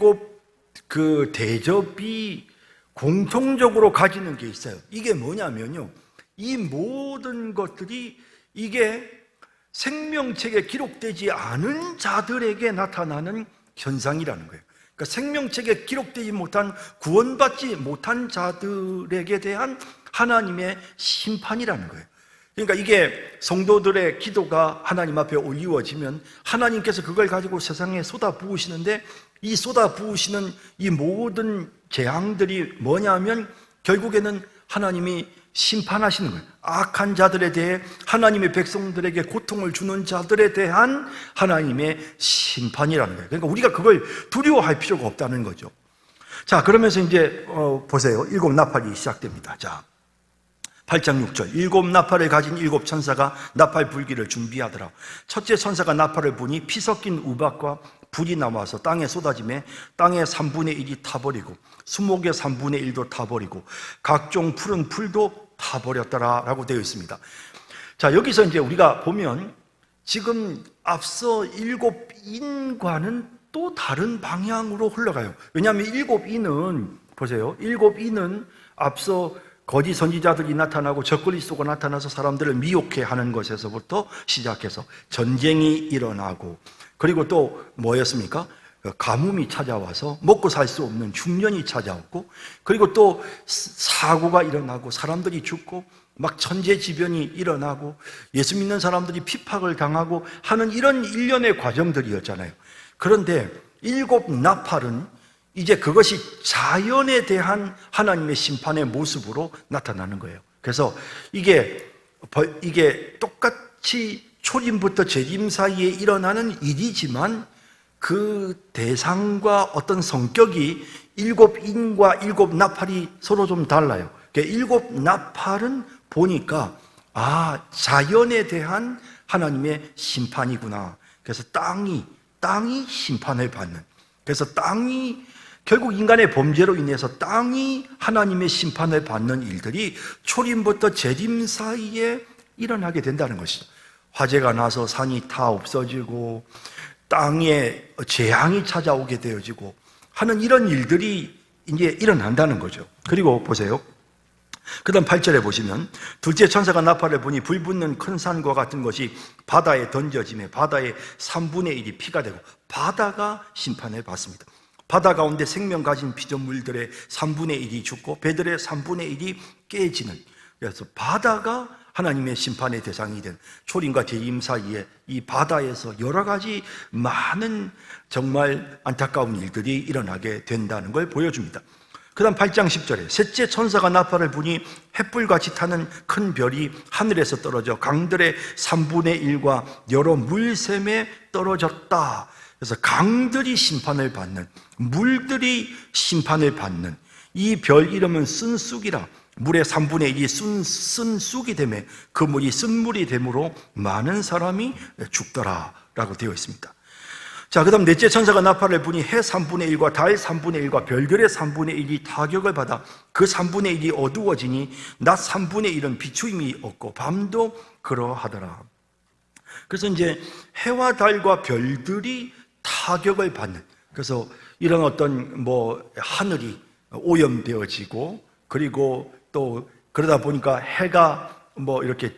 그 대접이 공통적으로 가지는 게 있어요. 이게 뭐냐면요, 이 모든 것들이 이게 생명책에 기록되지 않은 자들에게 나타나는 현상이라는 거예요. 그러니까 생명책에 기록되지 못한, 구원받지 못한 자들에게 대한 하나님의 심판이라는 거예요. 그러니까 이게 성도들의 기도가 하나님 앞에 올리워지면 하나님께서 그걸 가지고 세상에 쏟아 부으시는데, 이 쏟아 부으시는 이 모든 재앙들이 뭐냐면 결국에는 하나님이 심판하시는 거예요. 악한 자들에 대해, 하나님의 백성들에게 고통을 주는 자들에 대한 하나님의 심판이라는 거예요. 그러니까 우리가 그걸 두려워할 필요가 없다는 거죠. 자, 그러면서 이제 보세요. 7 나팔이 시작됩니다. 자, 8장 6절. 7 나팔을 가진 7 천사가 나팔 불기를 준비하더라. 첫째 천사가 나팔을 부니 피 섞인 우박과 불이 나와서 땅에 쏟아짐에 땅의 3분의 1이 타버리고 수목의 3분의 1도 타버리고 각종 푸른 풀도 타버렸더라 라고 되어 있습니다. 자, 여기서 이제 우리가 보면 지금 앞서 7 인과는 또 다른 방향으로 흘러가요. 왜냐하면 7 인은, 보세요, 7 인은 앞서 거짓 선지자들이 나타나고 적그리스도가 나타나서 사람들을 미혹해 하는 것에서부터 시작해서 전쟁이 일어나고, 그리고 또 뭐였습니까? 가뭄이 찾아와서 먹고 살 수 없는 흉년이 찾아왔고, 그리고 또 사고가 일어나고 사람들이 죽고 막 천재지변이 일어나고 예수 믿는 사람들이 핍박을 당하고 하는 이런 일련의 과정들이었잖아요. 그런데 7 나팔은 이제 그것이 자연에 대한 하나님의 심판의 모습으로 나타나는 거예요. 그래서 이게 똑같이 초림부터 재림 사이에 일어나는 일이지만 그 대상과 어떤 성격이 7 인과 7 나팔이 서로 좀 달라요. 7 나팔은 보니까 자연에 대한 하나님의 심판이구나. 그래서 땅이 심판을 받는, 그래서 땅이 결국 인간의 범죄로 인해서 땅이 하나님의 심판을 받는 일들이 초림부터 재림 사이에 일어나게 된다는 것이죠. 화재가 나서 산이 다 없어지고 땅에 재앙이 찾아오게 되어지고 하는 이런 일들이 이제 일어난다는 거죠. 그리고 보세요. 그 다음 8절에 보시면 둘째 천사가 나팔을 부니 불 붙는 큰 산과 같은 것이 바다에 던져지며 바다의 3분의 1이 피가 되고, 바다가 심판을 받습니다. 바다 가운데 생명 가진 피조물들의 3분의 1이 죽고 배들의 3분의 1이 깨지는, 그래서 바다가 하나님의 심판의 대상이 된, 초림과 재림 사이에 이 바다에서 여러 가지 많은 정말 안타까운 일들이 일어나게 된다는 걸 보여줍니다. 그 다음 8장 10절에 셋째 천사가 나팔을 부니 횃불같이 타는 큰 별이 하늘에서 떨어져 강들의 3분의 1과 여러 물샘에 떨어졌다. 그래서 강들이 심판을 받는, 물들이 심판을 받는, 이 별 이름은 쓴쑥이라. 물의 3분의 1이 쓴쑥이 되매 그 물이 쓴물이 되므로 많은 사람이 죽더라 라고 되어 있습니다. 자, 그 다음 넷째 천사가 나팔을 부니 해 3분의 1과 달 3분의 1과 별들의 3분의 1이 타격을 받아 그 3분의 1이 어두워지니 낮 3분의 1은 비추임이 없고 밤도 그러하더라. 그래서 이제 해와 달과 별들이 타격을 받는, 그래서 이런 어떤 하늘이 오염되어지고, 그리고 또 그러다 보니까 해가 이렇게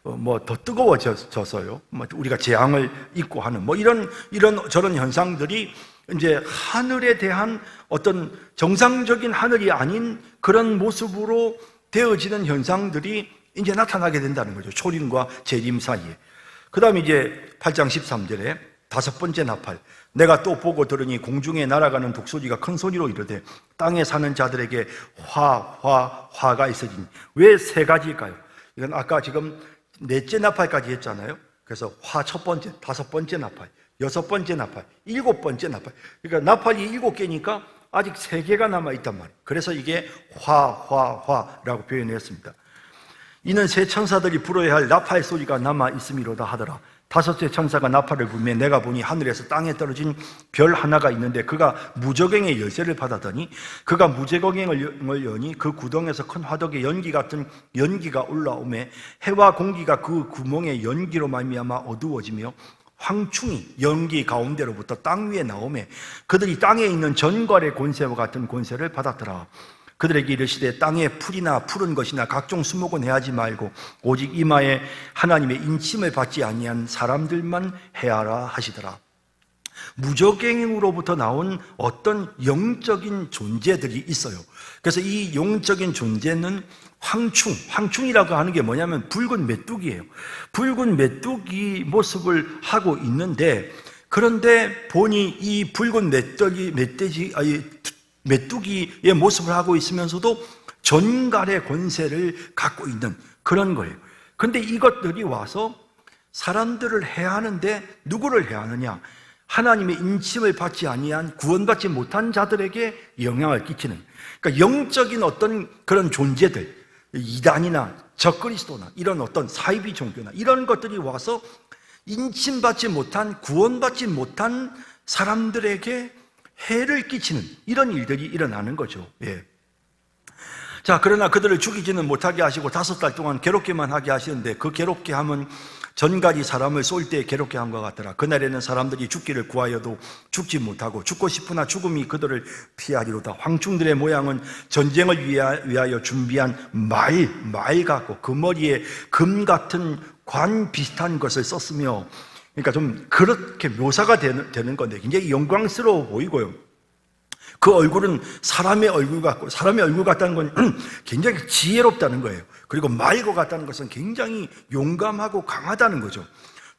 더 뜨거워져서요, 우리가 재앙을 입고 하는 이런 저런 현상들이 이제 하늘에 대한 어떤 정상적인 하늘이 아닌 그런 모습으로 되어지는 현상들이 이제 나타나게 된다는 거죠. 초림과 재림 사이에. 그 다음에 이제 8장 13절에 다섯 번째 나팔. 내가 또 보고 들으니 공중에 날아가는 독소리가 큰 소리로 이르되 땅에 사는 자들에게 화가 있어지니. 왜 세 가지일까요? 이건 아까 지금 넷째 나팔까지 했잖아요. 그래서 화 첫 번째, 다섯 번째 나팔, 여섯 번째 나팔, 일곱 번째 나팔. 그러니까 나팔이 7개니까 아직 3개가 남아있단 말이에요. 그래서 이게 화라고 표현했습니다. 이는 세 천사들이 불어야 할 나팔 소리가 남아있음이로다 하더라. 다섯째 천사가 나팔을 불매 내가 보니 하늘에서 땅에 떨어진 별 하나가 있는데 그가 무저갱의 열쇠를 받았더니 그가 무저갱을 여니 그 구덩에서 큰 화덕의 연기 같은 연기가 올라오매 해와 공기가 그 구멍의 연기로 말미암아 어두워지며 황충이 연기 가운데로부터 땅 위에 나오매 그들이 땅에 있는 전갈의 권세와 같은 권세를 받았더라. 그들에게 이르시되 땅에 풀이나 푸른 것이나 각종 수목은 해하지 말고 오직 이마에 하나님의 인침을 받지 아니한 사람들만 해하라 하시더라. 무저갱으로부터 나온 어떤 영적인 존재들이 있어요. 그래서 이 영적인 존재는 황충이라고 하는 게 뭐냐면 붉은 메뚜기예요. 붉은 메뚜기 모습을 하고 있는데, 그런데 보니 이 붉은 메뚜기의 모습을 하고 있으면서도 전갈의 권세를 갖고 있는 그런 거예요. 그런데 이것들이 와서 사람들을 해하는데 누구를 해하느냐? 하나님의 인침을 받지 아니한 구원받지 못한 자들에게 영향을 끼치는, 그러니까 영적인 어떤 그런 존재들, 이단이나 적그리스도나 이런 어떤 사이비 종교나 이런 것들이 와서 인침받지 못한, 구원받지 못한 사람들에게 해를 끼치는 이런 일들이 일어나는 거죠. 예. 자, 그러나 그들을 죽이지는 못하게 하시고 5달 동안 괴롭게만 하게 하시는데 그 괴롭게 함은 전갈이 사람을 쏠 때 괴롭게 함과 같더라. 그날에는 사람들이 죽기를 구하여도 죽지 못하고 죽고 싶으나 죽음이 그들을 피하리로다. 황충들의 모양은 전쟁을 위하여 준비한 말 같고 그 머리에 금 같은 관 비슷한 것을 썼으며, 그러니까 좀 그렇게 묘사가 되는 건데 굉장히 영광스러워 보이고요. 그 얼굴은 사람의 얼굴 같고, 사람의 얼굴 같다는 건 굉장히 지혜롭다는 거예요. 그리고 말고 같다는 것은 굉장히 용감하고 강하다는 거죠.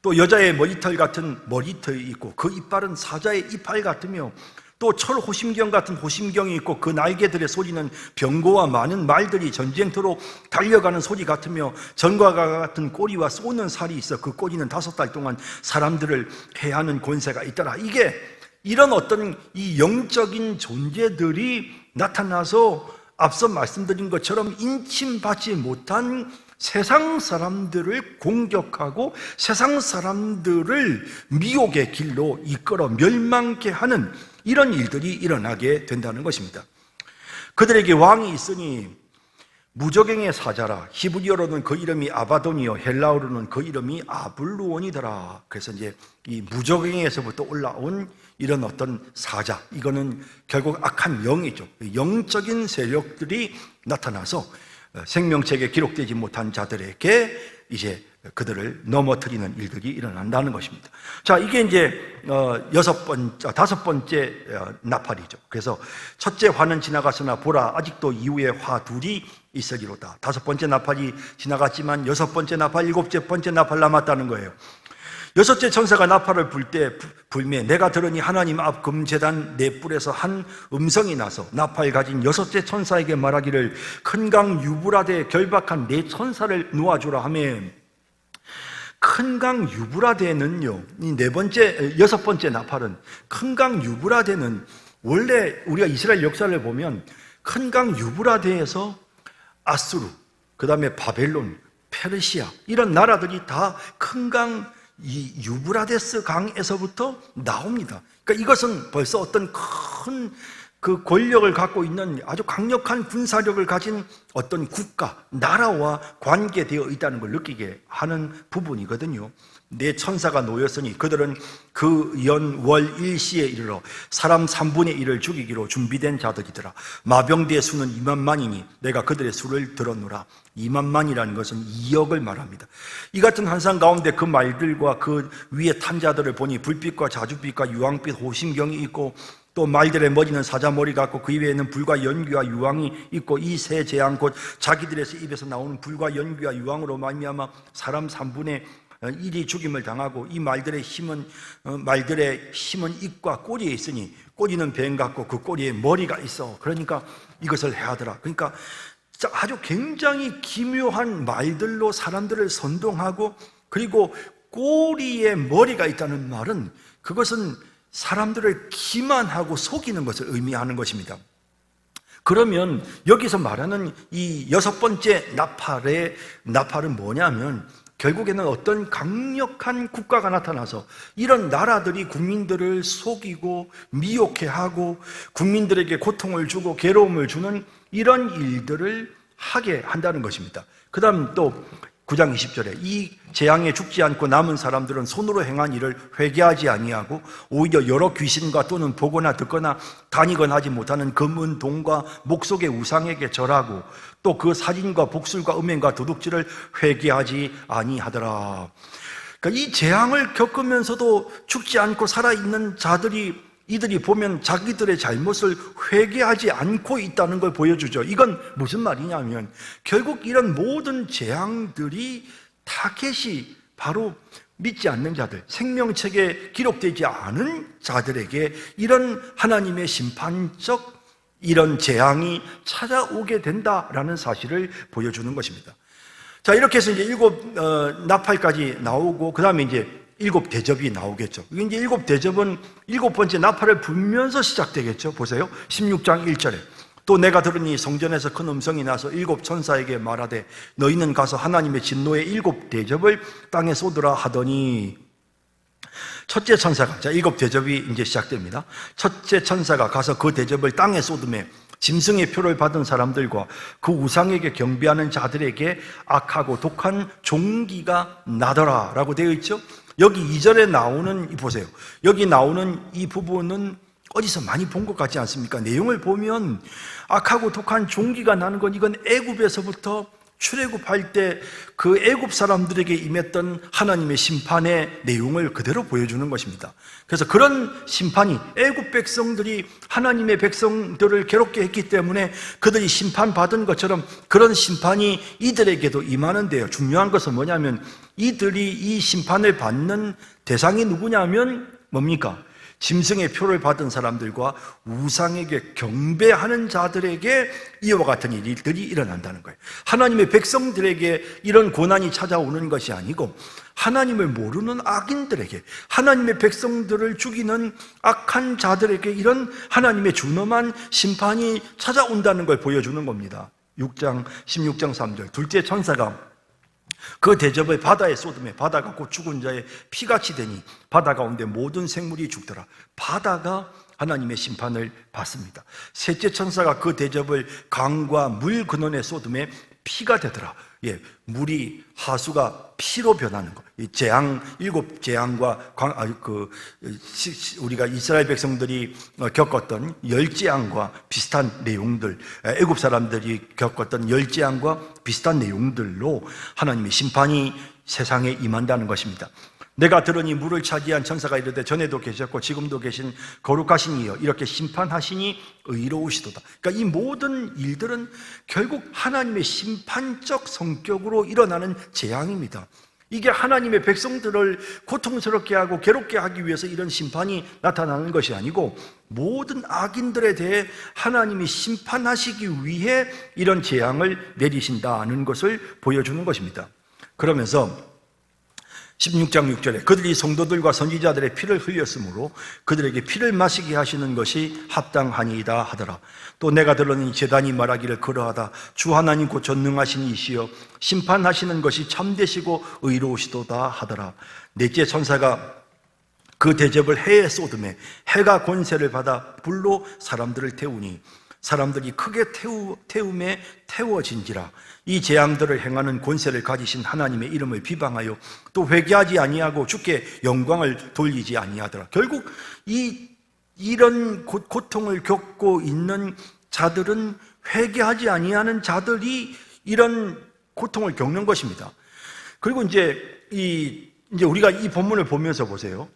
또 여자의 머리털 같은 머리털이 있고 그 이빨은 사자의 이빨 같으며 또 철 호심경 같은 호심경이 있고 그 날개들의 소리는 병거와 많은 말들이 전쟁터로 달려가는 소리 같으며 전과 같은 꼬리와 쏘는 살이 있어 그 꼬리는 5달 동안 사람들을 해하는 권세가 있더라. 이게 이런 어떤 이 영적인 존재들이 나타나서 앞서 말씀드린 것처럼 인침받지 못한 세상 사람들을 공격하고 세상 사람들을 미혹의 길로 이끌어 멸망케 하는 이런 일들이 일어나게 된다는 것입니다. 그들에게 왕이 있으니 무저갱의 사자라. 히브리어로는 그 이름이 아바돈이요 헬라어로는 그 이름이 아블루온이더라. 그래서 이제 이 무저갱에서부터 올라온 이런 어떤 사자, 이거는 결국 악한 영이죠. 영적인 세력들이 나타나서 생명책에 기록되지 못한 자들에게 이제 그들을 넘어뜨리는 일들이 일어난다는 것입니다. 자, 이게 이제 5번째 나팔이죠. 그래서 첫째 화는 지나갔으나 보라 아직도 이후에 화 둘이 있으리로다. 5번째 나팔이 지나갔지만 6번째 나팔, 7번째 나팔 남았다는 거예요. 6째 천사가 나팔을 불매 내가 들으니 하나님 앞 금제단 네 뿔에서 한 음성이 나서 나팔 가진 6째 천사에게 말하기를 큰 강 유브라데에 결박한 네 천사를 놓아주라 하며, 큰 강 유브라데는요, 이 6번째 나팔은 큰 강 유브라데는 원래 우리가 이스라엘 역사를 보면 큰 강 유브라데에서 아수르, 그 다음에 바벨론, 페르시아 이런 나라들이 다 큰 강 이 유브라데스 강에서부터 나옵니다. 그러니까 이것은 벌써 어떤 큰 그 권력을 갖고 있는 아주 강력한 군사력을 가진 어떤 국가, 나라와 관계되어 있다는 걸 느끼게 하는 부분이거든요. 내 천사가 놓였으니 그들은 그 연, 월, 일시에 이르러 사람 3분의 1을 죽이기로 준비된 자들이더라. 마병대의 수는 2만만이니 내가 그들의 수를 들었노라. 2만만이라는 것은 2억을 말합니다. 이 같은 환상 가운데 그 말들과 그 위에 탄 자들을 보니 불빛과 자줏빛과 유황빛 호심경이 있고 또 말들의 머리는 사자머리 같고 그 위에는 불과 연기와 유황이 있고 이 세 재앙 곧 자기들의 입에서 나오는 불과 연기와 유황으로 말미암아 사람 3분의 1이 죽임을 당하고 이 말들의 힘은 입과 꼬리에 있으니 꼬리는 뱀 같고 그 꼬리에 머리가 있어. 그러니까 이것을 해하더라. 그러니까 아주 굉장히 기묘한 말들로 사람들을 선동하고, 그리고 꼬리에 머리가 있다는 말은 그것은 사람들을 기만하고 속이는 것을 의미하는 것입니다. 그러면 여기서 말하는 이 6번째 나팔은 뭐냐면 결국에는 어떤 강력한 국가가 나타나서 이런 나라들이 국민들을 속이고 미혹해 하고 국민들에게 고통을 주고 괴로움을 주는 이런 일들을 하게 한다는 것입니다. 그 다음 또 9장 20절에 이 재앙에 죽지 않고 남은 사람들은 손으로 행한 일을 회개하지 아니하고 오히려 여러 귀신과 또는 보거나 듣거나 다니거나 하지 못하는 금은 동과 목속의 우상에게 절하고 또 그 사진과 복술과 음행과 도둑질을 회개하지 아니하더라. 그러니까 이 재앙을 겪으면서도 죽지 않고 살아있는 자들이 이들이 보면 자기들의 잘못을 회개하지 않고 있다는 걸 보여주죠. 이건 무슨 말이냐면 결국 이런 모든 재앙들이 타겟이 바로 믿지 않는 자들, 생명책에 기록되지 않은 자들에게 이런 하나님의 심판적 이런 재앙이 찾아오게 된다라는 사실을 보여주는 것입니다. 자, 이렇게 해서 이제 7 나팔까지 나오고 그 다음에 이제 7 대접이 나오겠죠. 이게 이제 7 대접은 7번째 나팔을 불면서 시작되겠죠. 보세요. 16장 1절에 또 내가 들으니 성전에서 큰 음성이 나서 7 천사에게 말하되 너희는 가서 하나님의 진노의 7 대접을 땅에 쏟으라 하더니 첫째 천사가, 자, 7 대접이 이제 시작됩니다. 첫째 천사가 가서 그 대접을 땅에 쏟음에 짐승의 표를 받은 사람들과 그 우상에게 경배하는 자들에게 악하고 독한 종기가 나더라 라고 되어 있죠. 여기 2절에 나오는, 보세요. 여기 나오는 이 부분은 어디서 많이 본 것 같지 않습니까? 내용을 보면 악하고 독한 종기가 나는 건 이건 애굽에서부터 출애굽할 때 그 애굽 사람들에게 임했던 하나님의 심판의 내용을 그대로 보여주는 것입니다. 그래서 그런 심판이 애굽 백성들이 하나님의 백성들을 괴롭게 했기 때문에 그들이 심판받은 것처럼 그런 심판이 이들에게도 임하는데요. 중요한 것은 뭐냐면 이들이 이 심판을 받는 대상이 누구냐면 뭡니까? 짐승의 표를 받은 사람들과 우상에게 경배하는 자들에게 이와 같은 일들이 일어난다는 거예요. 하나님의 백성들에게 이런 고난이 찾아오는 것이 아니고 하나님을 모르는 악인들에게, 하나님의 백성들을 죽이는 악한 자들에게 이런 하나님의 준엄한 심판이 찾아온다는 걸 보여주는 겁니다. 16장 3절 둘째 천사가 그 대접을 바다에 쏟음에 바다가 곧 죽은 자의 피같이 되니 바다 가운데 모든 생물이 죽더라. 바다가 하나님의 심판을 받습니다. 셋째 천사가 그 대접을 강과 물 근원에 쏟음에 피가 되더라. 예, 물이 하수가 피로 변하는 것. 이 재앙, 7 재앙과 우리가 이스라엘 백성들이 겪었던 열재앙과 비슷한 내용들, 애굽 사람들이 겪었던 열재앙과 비슷한 내용들로 하나님의 심판이 세상에 임한다는 것입니다. 내가 들으니 물을 차지한 천사가 이르되 전에도 계셨고 지금도 계신 거룩하신 이여 이렇게 심판하시니 의로우시도다. 그러니까 이 모든 일들은 결국 하나님의 심판적 성격으로 일어나는 재앙입니다. 이게 하나님의 백성들을 고통스럽게 하고 괴롭게 하기 위해서 이런 심판이 나타나는 것이 아니고 모든 악인들에 대해 하나님이 심판하시기 위해 이런 재앙을 내리신다는 것을 보여주는 것입니다. 그러면서 16장 6절에 그들이 성도들과 선지자들의 피를 흘렸으므로 그들에게 피를 마시게 하시는 것이 합당하니이다 하더라. 또 내가 들으니 제단이 말하기를 그러하다. 주 하나님 곧 전능하신 이시여 심판하시는 것이 참되시고 의로우시도다 하더라. 넷째 천사가 그 대접을 해에 쏟음에 해가 권세를 받아 불로 사람들을 태우니 사람들이 크게 태움에 태워진지라. 이 재앙들을 행하는 권세를 가지신 하나님의 이름을 비방하여 또 회개하지 아니하고 주께 영광을 돌리지 아니하더라. 결국 이런 고통을 겪고 있는 자들은 회개하지 아니하는 자들이 이런 고통을 겪는 것입니다. 그리고 이제 우리가 이 본문을 보면서 보세요.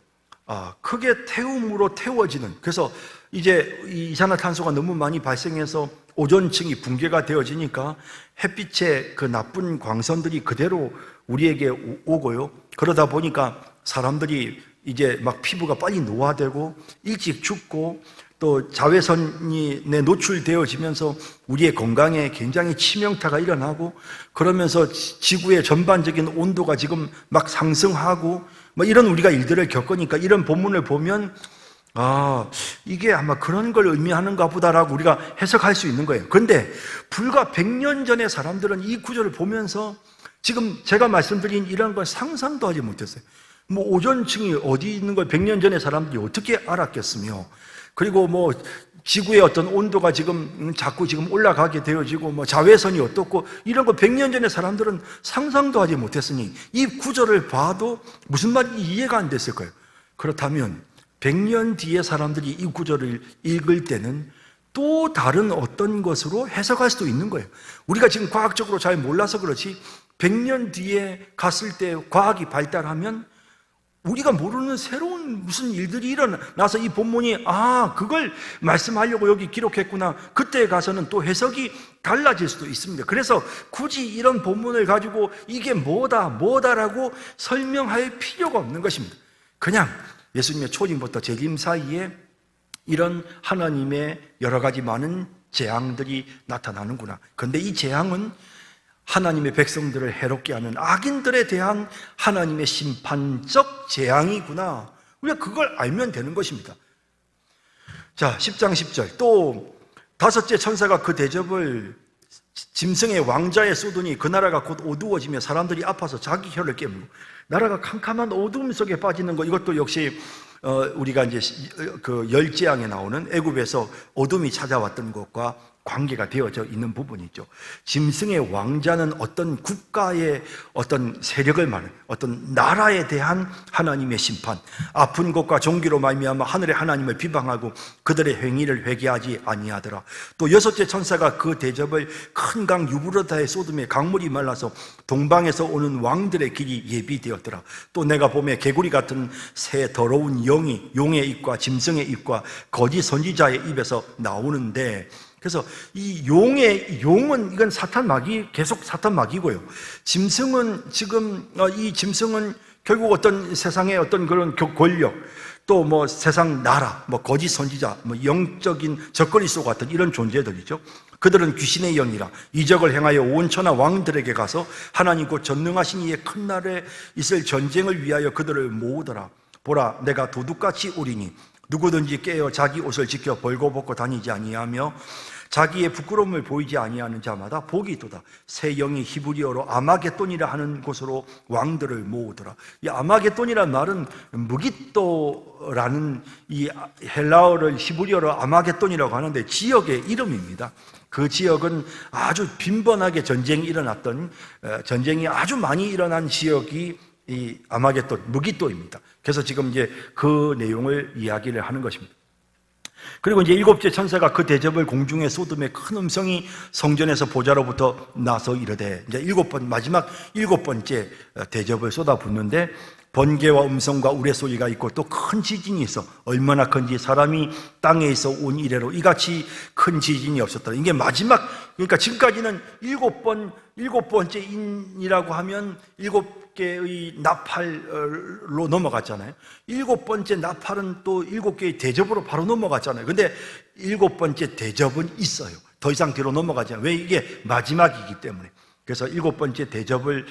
크게 태움으로 태워지는, 그래서 이제 이산화탄소가 너무 많이 발생해서 오존층이 붕괴가 되어지니까 햇빛의 그 나쁜 광선들이 그대로 우리에게 오고요. 그러다 보니까 사람들이 이제 막 피부가 빨리 노화되고 일찍 죽고 또 자외선에 노출되어지면서 우리의 건강에 굉장히 치명타가 일어나고, 그러면서 지구의 전반적인 온도가 지금 막 상승하고 뭐 이런 우리가 일들을 겪으니까 이런 본문을 보면 이게 아마 그런 걸 의미하는가 보다라고 우리가 해석할 수 있는 거예요. 그런데 불과 100년 전의 사람들은 이 구절을 보면서 지금 제가 말씀드린 이런 걸 상상도 하지 못했어요. 뭐 오존층이 어디 있는 걸 100년 전의 사람들이 어떻게 알았겠으며, 그리고 뭐 지구의 어떤 온도가 자꾸 올라가게 되어지고 뭐 자외선이 어떻고 이런 거 100년 전의 사람들은 상상도 하지 못했으니 이 구절을 봐도 무슨 말인지 이해가 안 됐을 거예요. 그렇다면 100년 뒤에 사람들이 이 구절을 읽을 때는 또 다른 어떤 것으로 해석할 수도 있는 거예요. 우리가 지금 과학적으로 잘 몰라서 그렇지 100년 뒤에 갔을 때 과학이 발달하면 우리가 모르는 새로운 무슨 일들이 일어나서 이 본문이 그걸 말씀하려고 여기 기록했구나, 그때 가서는 또 해석이 달라질 수도 있습니다. 그래서 굳이 이런 본문을 가지고 이게 뭐다라고 설명할 필요가 없는 것입니다. 그냥 예수님의 초림부터 재림 사이에 이런 하나님의 여러 가지 많은 재앙들이 나타나는구나. 그런데 이 재앙은 하나님의 백성들을 해롭게 하는 악인들에 대한 하나님의 심판적 재앙이구나. 우리가 그걸 알면 되는 것입니다. 자, 10장 10절. 또 다섯째 천사가 그 대접을 짐승의 왕자에 쏟으니 그 나라가 곧 어두워지며 사람들이 아파서 자기 혀를 깨물고, 나라가 캄캄한 어두움 속에 빠지는 것, 이것도 역시 우리가 이제 그 열재앙에 나오는 애굽에서 어둠이 찾아왔던 것과 관계가 되어져 있는 부분이죠. 짐승의 왕자는 어떤 국가의 어떤 세력을 말하는 어떤 나라에 대한 하나님의 심판, 아픈 것과 종기로 말미암아 하늘의 하나님을 비방하고 그들의 행위를 회개하지 아니하더라. 또 여섯째 천사가 그 대접을 큰 강 유브라타에 쏟음에 강물이 말라서 동방에서 오는 왕들의 길이 예비되었더라. 또 내가 보매 개구리 같은 새 더러운 영이 용의 입과 짐승의 입과 거짓 선지자의 입에서 나오는데, 그래서 이 용은 이건 사탄 마귀, 계속 사탄 마귀고요. 짐승은 이 짐승은 결국 어떤 세상의 어떤 그런 권력, 또 뭐 세상 나라, 뭐 거짓 선지자, 뭐 영적인 적그리스도 같은 이런 존재들이죠. 그들은 귀신의 영이라 이적을 행하여 온 천하 왕들에게 가서 하나님 곧 전능하신 이의 큰 날에 있을 전쟁을 위하여 그들을 모으더라. 보라, 내가 도둑같이 오리니 누구든지 깨어 자기 옷을 지켜 벌거벗고 다니지 아니하며 자기의 부끄러움을 보이지 아니하는 자마다 복이 있도다. 새 영이 히브리어로 아마겟돈이라 하는 곳으로 왕들을 모으더라. 이 아마겟돈이라는 말은 무깃도라는 이 헬라어를 히브리어로 아마겟돈이라고 하는데 지역의 이름입니다. 그 지역은 아주 빈번하게 전쟁이 일어났던, 전쟁이 아주 많이 일어난 지역이 이 아마겟돈, 무깃도입니다. 그래서 지금 이제 그 내용을 이야기를 하는 것입니다. 그리고 이제 일곱째 천사가 그 대접을 공중에 쏟음에 큰 음성이 성전에서 보좌로부터 나서 이르되, 이제 마지막 일곱 번째 대접을 쏟아붓는데 번개와 음성과 우레소리가 있고 또 큰 지진이 있어. 얼마나 큰지 사람이 땅에 있어 온 이래로 이같이 큰 지진이 없었다. 이게 마지막, 그러니까 지금까지는 일곱 번째 인이라고 하면 7개의 나팔로 넘어갔잖아요. 7번째 나팔은 또 7개의 대접으로 바로 넘어갔잖아요. 근데 7번째 대접은 있어요. 더 이상 뒤로 넘어가지 않아요. 왜? 이게 마지막이기 때문에. 그래서 7번째 대접을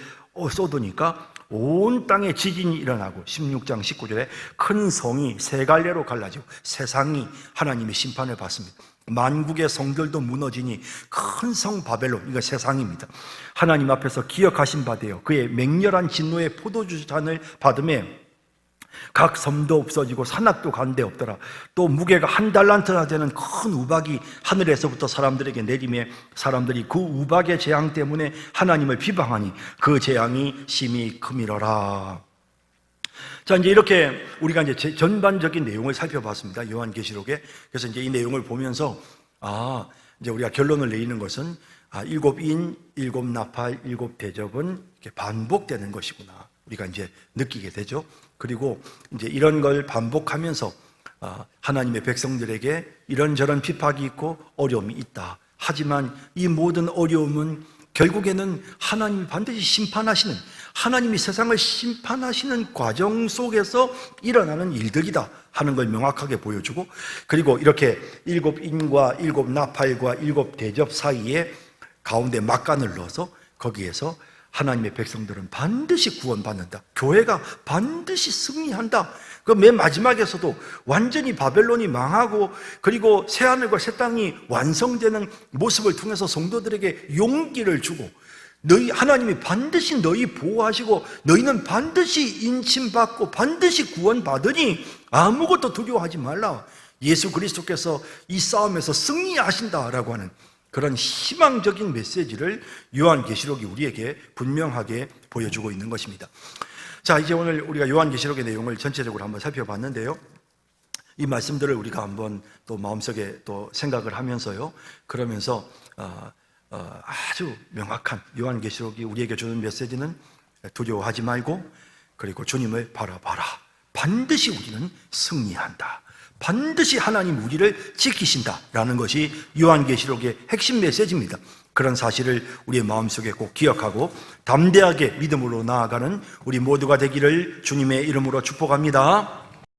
쏟으니까 온 땅에 지진이 일어나고 16장 19절에 큰 성이 세 갈래로 갈라지고 세상이 하나님의 심판을 받습니다. 만국의 성들도 무너지니 큰 성 바벨론, 이거 세상입니다. 하나님 앞에서 기억하신 바 되어 그의 맹렬한 진노의 포도주 잔을 받음에 각 섬도 없어지고 산악도 간데 없더라. 또 무게가 1달란트나 되는 큰 우박이 하늘에서부터 사람들에게 내리매 사람들이 그 우박의 재앙 때문에 하나님을 비방하니 그 재앙이 심히 크미러라. 자, 이제 이렇게 우리가 이제 전반적인 내용을 살펴봤습니다. 요한계시록에. 그래서 이제 이 내용을 보면서 이제 우리가 결론을 내리는 것은 일곱 인, 일곱 나팔, 일곱 대접은 이렇게 반복되는 것이구나. 우리가 이제 느끼게 되죠. 그리고 이제 이런 걸 반복하면서 하나님의 백성들에게 이런저런 핍박이 있고 어려움이 있다. 하지만 이 모든 어려움은 결국에는 하나님이 반드시 심판하시는, 하나님이 세상을 심판하시는 과정 속에서 일어나는 일들이다 하는 걸 명확하게 보여주고, 그리고 이렇게 일곱 인과 일곱 나팔과 일곱 대접 사이에 가운데 막간을 넣어서 거기에서 하나님의 백성들은 반드시 구원받는다. 교회가 반드시 승리한다. 그 맨 마지막에서도 완전히 바벨론이 망하고 그리고 새하늘과 새 땅이 완성되는 모습을 통해서 성도들에게 용기를 주고, 너희 하나님이 반드시 너희 보호하시고 너희는 반드시 인침받고 반드시 구원받으니 아무것도 두려워하지 말라. 예수 그리스도께서 이 싸움에서 승리하신다라고 하는 그런 희망적인 메시지를 요한계시록이 우리에게 분명하게 보여주고 있는 것입니다. 자, 이제 오늘 우리가 요한계시록의 내용을 전체적으로 한번 살펴봤는데요. 이 말씀들을 우리가 한번 또 마음속에 또 생각을 하면서요. 그러면서 아주 명확한 요한계시록이 우리에게 주는 메시지는 두려워하지 말고 그리고 주님을 바라봐라. 반드시 우리는 승리한다. 반드시 하나님 우리를 지키신다라는 것이 요한계시록의 핵심 메시지입니다. 그런 사실을 우리의 마음속에 꼭 기억하고 담대하게 믿음으로 나아가는 우리 모두가 되기를 주님의 이름으로 축복합니다.